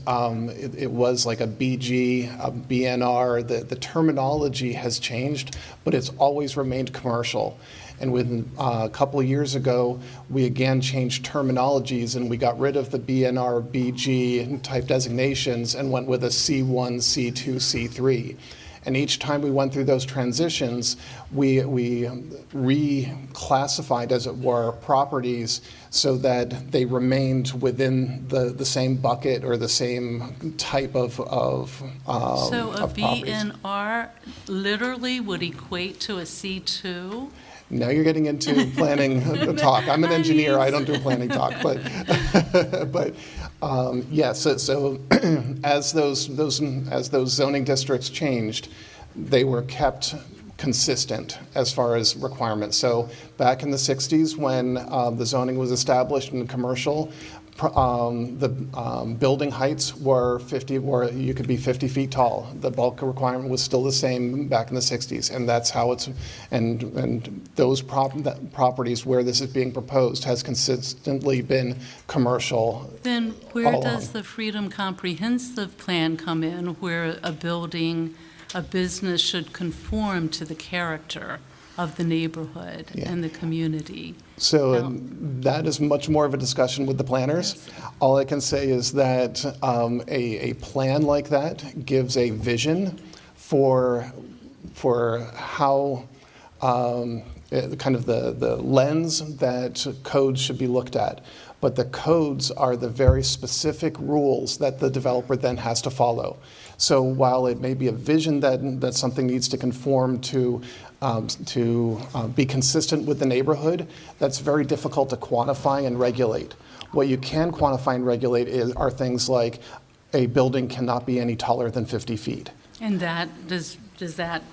it was like a BG, a BNR. The terminology has changed, but it's always remained commercial. And within a couple of years ago, we again changed terminologies and we got rid of the BNR, BG type designations and went with a C1, C2, C3. And each time we went through those transitions, we reclassified, as it were, properties so that they remained within the same bucket or the same type of So a properties. BNR literally would equate to a C2? Now you're getting into planning talk. I'm an engineer. I don't do planning talk, but yes. So as those zoning districts changed, they were kept consistent as far as requirements. So back in the 60s, when the zoning was established in commercial, the building heights were you could be 50 feet tall. The bulk requirement was still the same back in the 60s, and that's how it's, and those properties where this is being proposed has consistently been commercial. Then where does the Freedom Comprehensive Plan come in, where a business should conform to the character of the neighborhood and the community? So that is much more of a discussion with the planners. Yes. All I can say is that a plan like that gives a vision for how kind of the lens that codes should be looked at. But the codes are the very specific rules that the developer then has to follow. So while it may be a vision that something needs to conform to be consistent with the neighborhood, that's very difficult to quantify and regulate. What you can quantify and regulate are things like a building cannot be any taller than 50 feet. And does that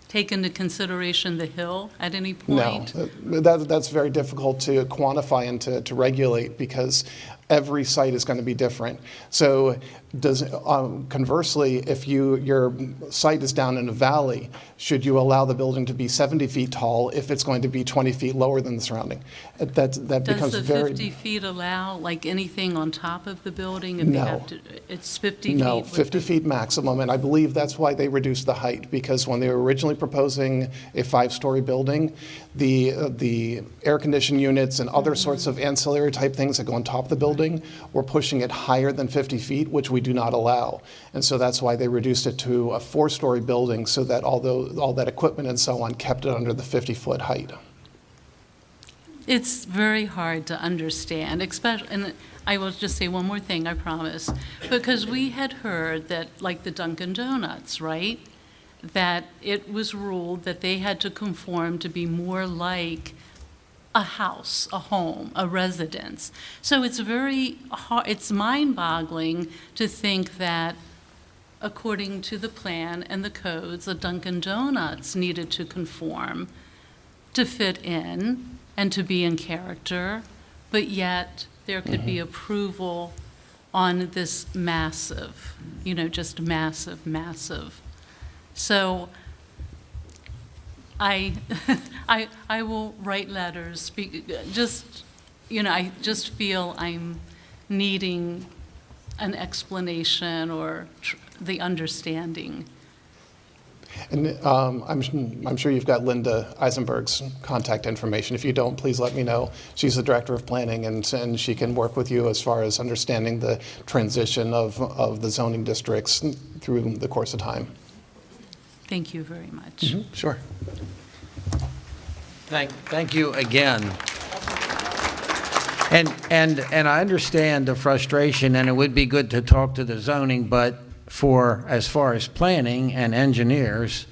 take into consideration the hill at any point? No, that's very difficult to quantify and to regulate because every site is going to be different. So conversely, if your site is down in a valley, should you allow the building to be 70 feet tall if it's going to be 20 feet lower than the surrounding? That becomes very... Does the 50 feet allow like anything on top of the building? If No. They have to, it's 50 feet? No, 50 feet maximum, and I believe that's why they reduced the height, because when they were originally proposing a 5-story building, the air-conditioned units and other sorts of ancillary type things that go on top of the building were pushing it higher than 50 feet, which we do not allow. And so that's why they reduced it to a 4-story building so that all that equipment and so on kept it under the 50-foot height. It's very hard to understand, especially, and I will just say one more thing, I promise, because we had heard that, like the Dunkin' Donuts, right, that it was ruled that they had to conform to be more like a house, a home, a residence. So it's very hard, it's mind-boggling to think that according to the plan and the codes, the Dunkin' Donuts needed to conform to fit in and to be in character, but yet there could be approval on this massive, just massive, massive. So I will write letters, I just feel I'm needing an explanation or the understanding. And I'm sure you've got Linda Eisenberg's contact information. If you don't, please let me know. She's the Director of Planning, and she can work with you as far as understanding the transition of the zoning districts through the course of time. Thank you very much. Mm-hmm. Sure. Thank you again. And I understand the frustration, and it would be good to talk to the zoning, but as far as planning and engineers,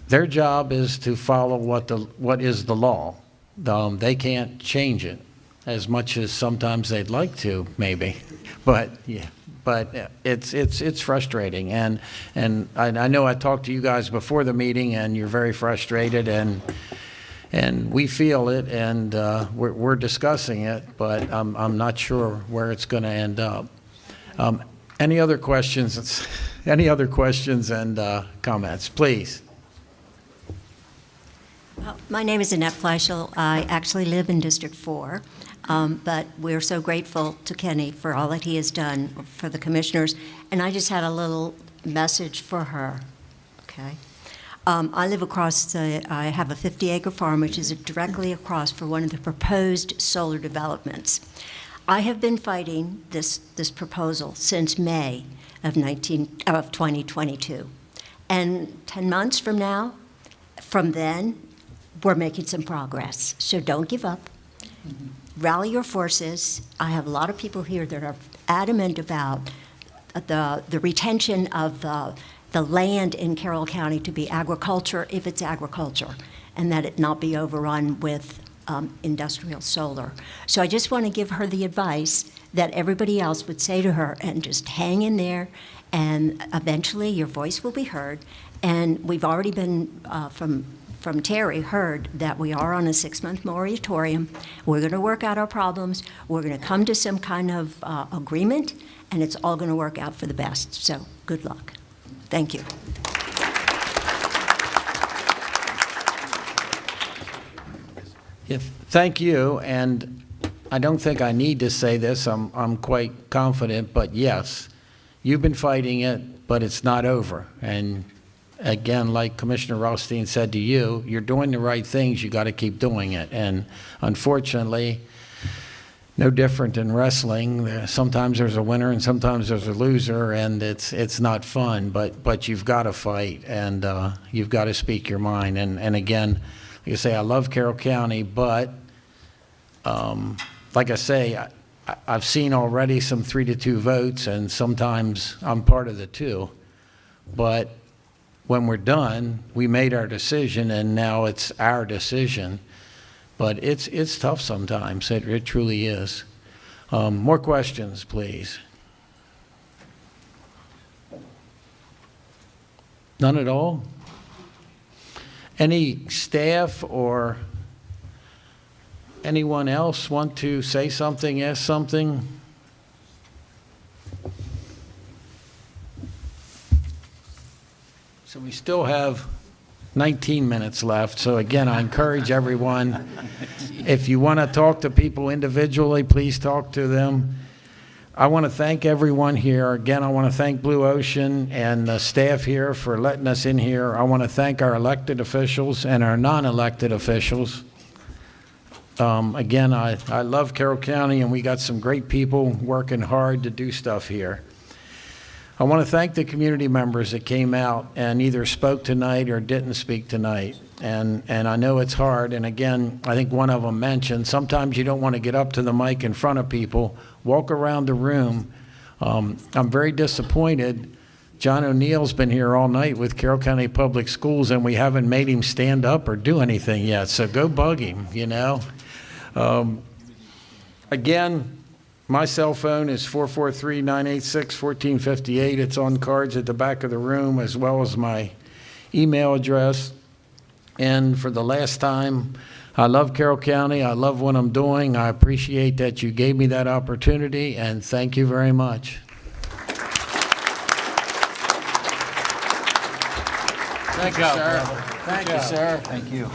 their job is to follow what is the law. They can't change it as much as sometimes they'd like to, maybe. But yeah, it's frustrating, and I know I talked to you guys before the meeting, and you're very frustrated, and we feel it, and we're discussing it, but I'm not sure where it's going to end up. Any other questions? Any other questions and comments, please? My name is Annette Fleischel. I actually live in District 4, but we're so grateful to Kenny for all that he has done for the commissioners, and I just had a little message for her, okay? I live I have a 50-acre farm, which is directly across for one of the proposed solar developments. I have been fighting this proposal since May of 2022. And 10 months from then, we're making some progress. So don't give up. Rally your forces. I have a lot of people here that are adamant about the retention of the land in Carroll County to be agriculture, if it's agriculture, and that it not be overrun with industrial solar. So I just want to give her the advice that everybody else would say to her, and just hang in there, and eventually your voice will be heard. And we've already been, from Terry, heard that we are on a 6-month moratorium. We're going to work out our problems. We're going to come to some kind of agreement, and it's all going to work out for the best. So good luck. Thank you. Thank you, and I don't think I need to say this. I'm quite confident, but yes, you've been fighting it, but it's not over. And again, like Commissioner Rothstein said to you, you're doing the right things. You got to keep doing it. And unfortunately, no different in wrestling. Sometimes there's a winner and sometimes there's a loser, and it's not fun. But you've got to fight, and you've got to speak your mind. And again, like I say, I love Carroll County, but like I say, I've seen already some 3-2 votes, and sometimes I'm part of the 2. But when we're done, we made our decision, and now it's our decision. But it's tough sometimes. It truly is. More questions, please. None at all? Any staff or anyone else want to say something, ask something? So we still have 19 minutes left. So again, I encourage everyone, if you want to talk to people individually, please talk to them. I want to thank everyone here. Again, I want to thank Blue Ocean and the staff here for letting us in here. I want to thank our elected officials and our non-elected officials. Again, I love Carroll County, and we got some great people working hard to do stuff here. I want to thank the community members that came out and either spoke tonight or didn't speak tonight. And I know it's hard. And again, I think one of them mentioned, sometimes you don't want to get up to the mic in front of people, walk around the room. I'm very disappointed. John O'Neill's been here all night with Carroll County Public Schools, and we haven't made him stand up or do anything yet. So go bug him, you know. Again, My cell phone is 443-986-1458. It's on cards at the back of the room, as well as my email address. And for the last time, I love Carroll County. I love what I'm doing. I appreciate that you gave me that opportunity, and thank you very much. Thank you, sir. Thank you, sir. Thank you.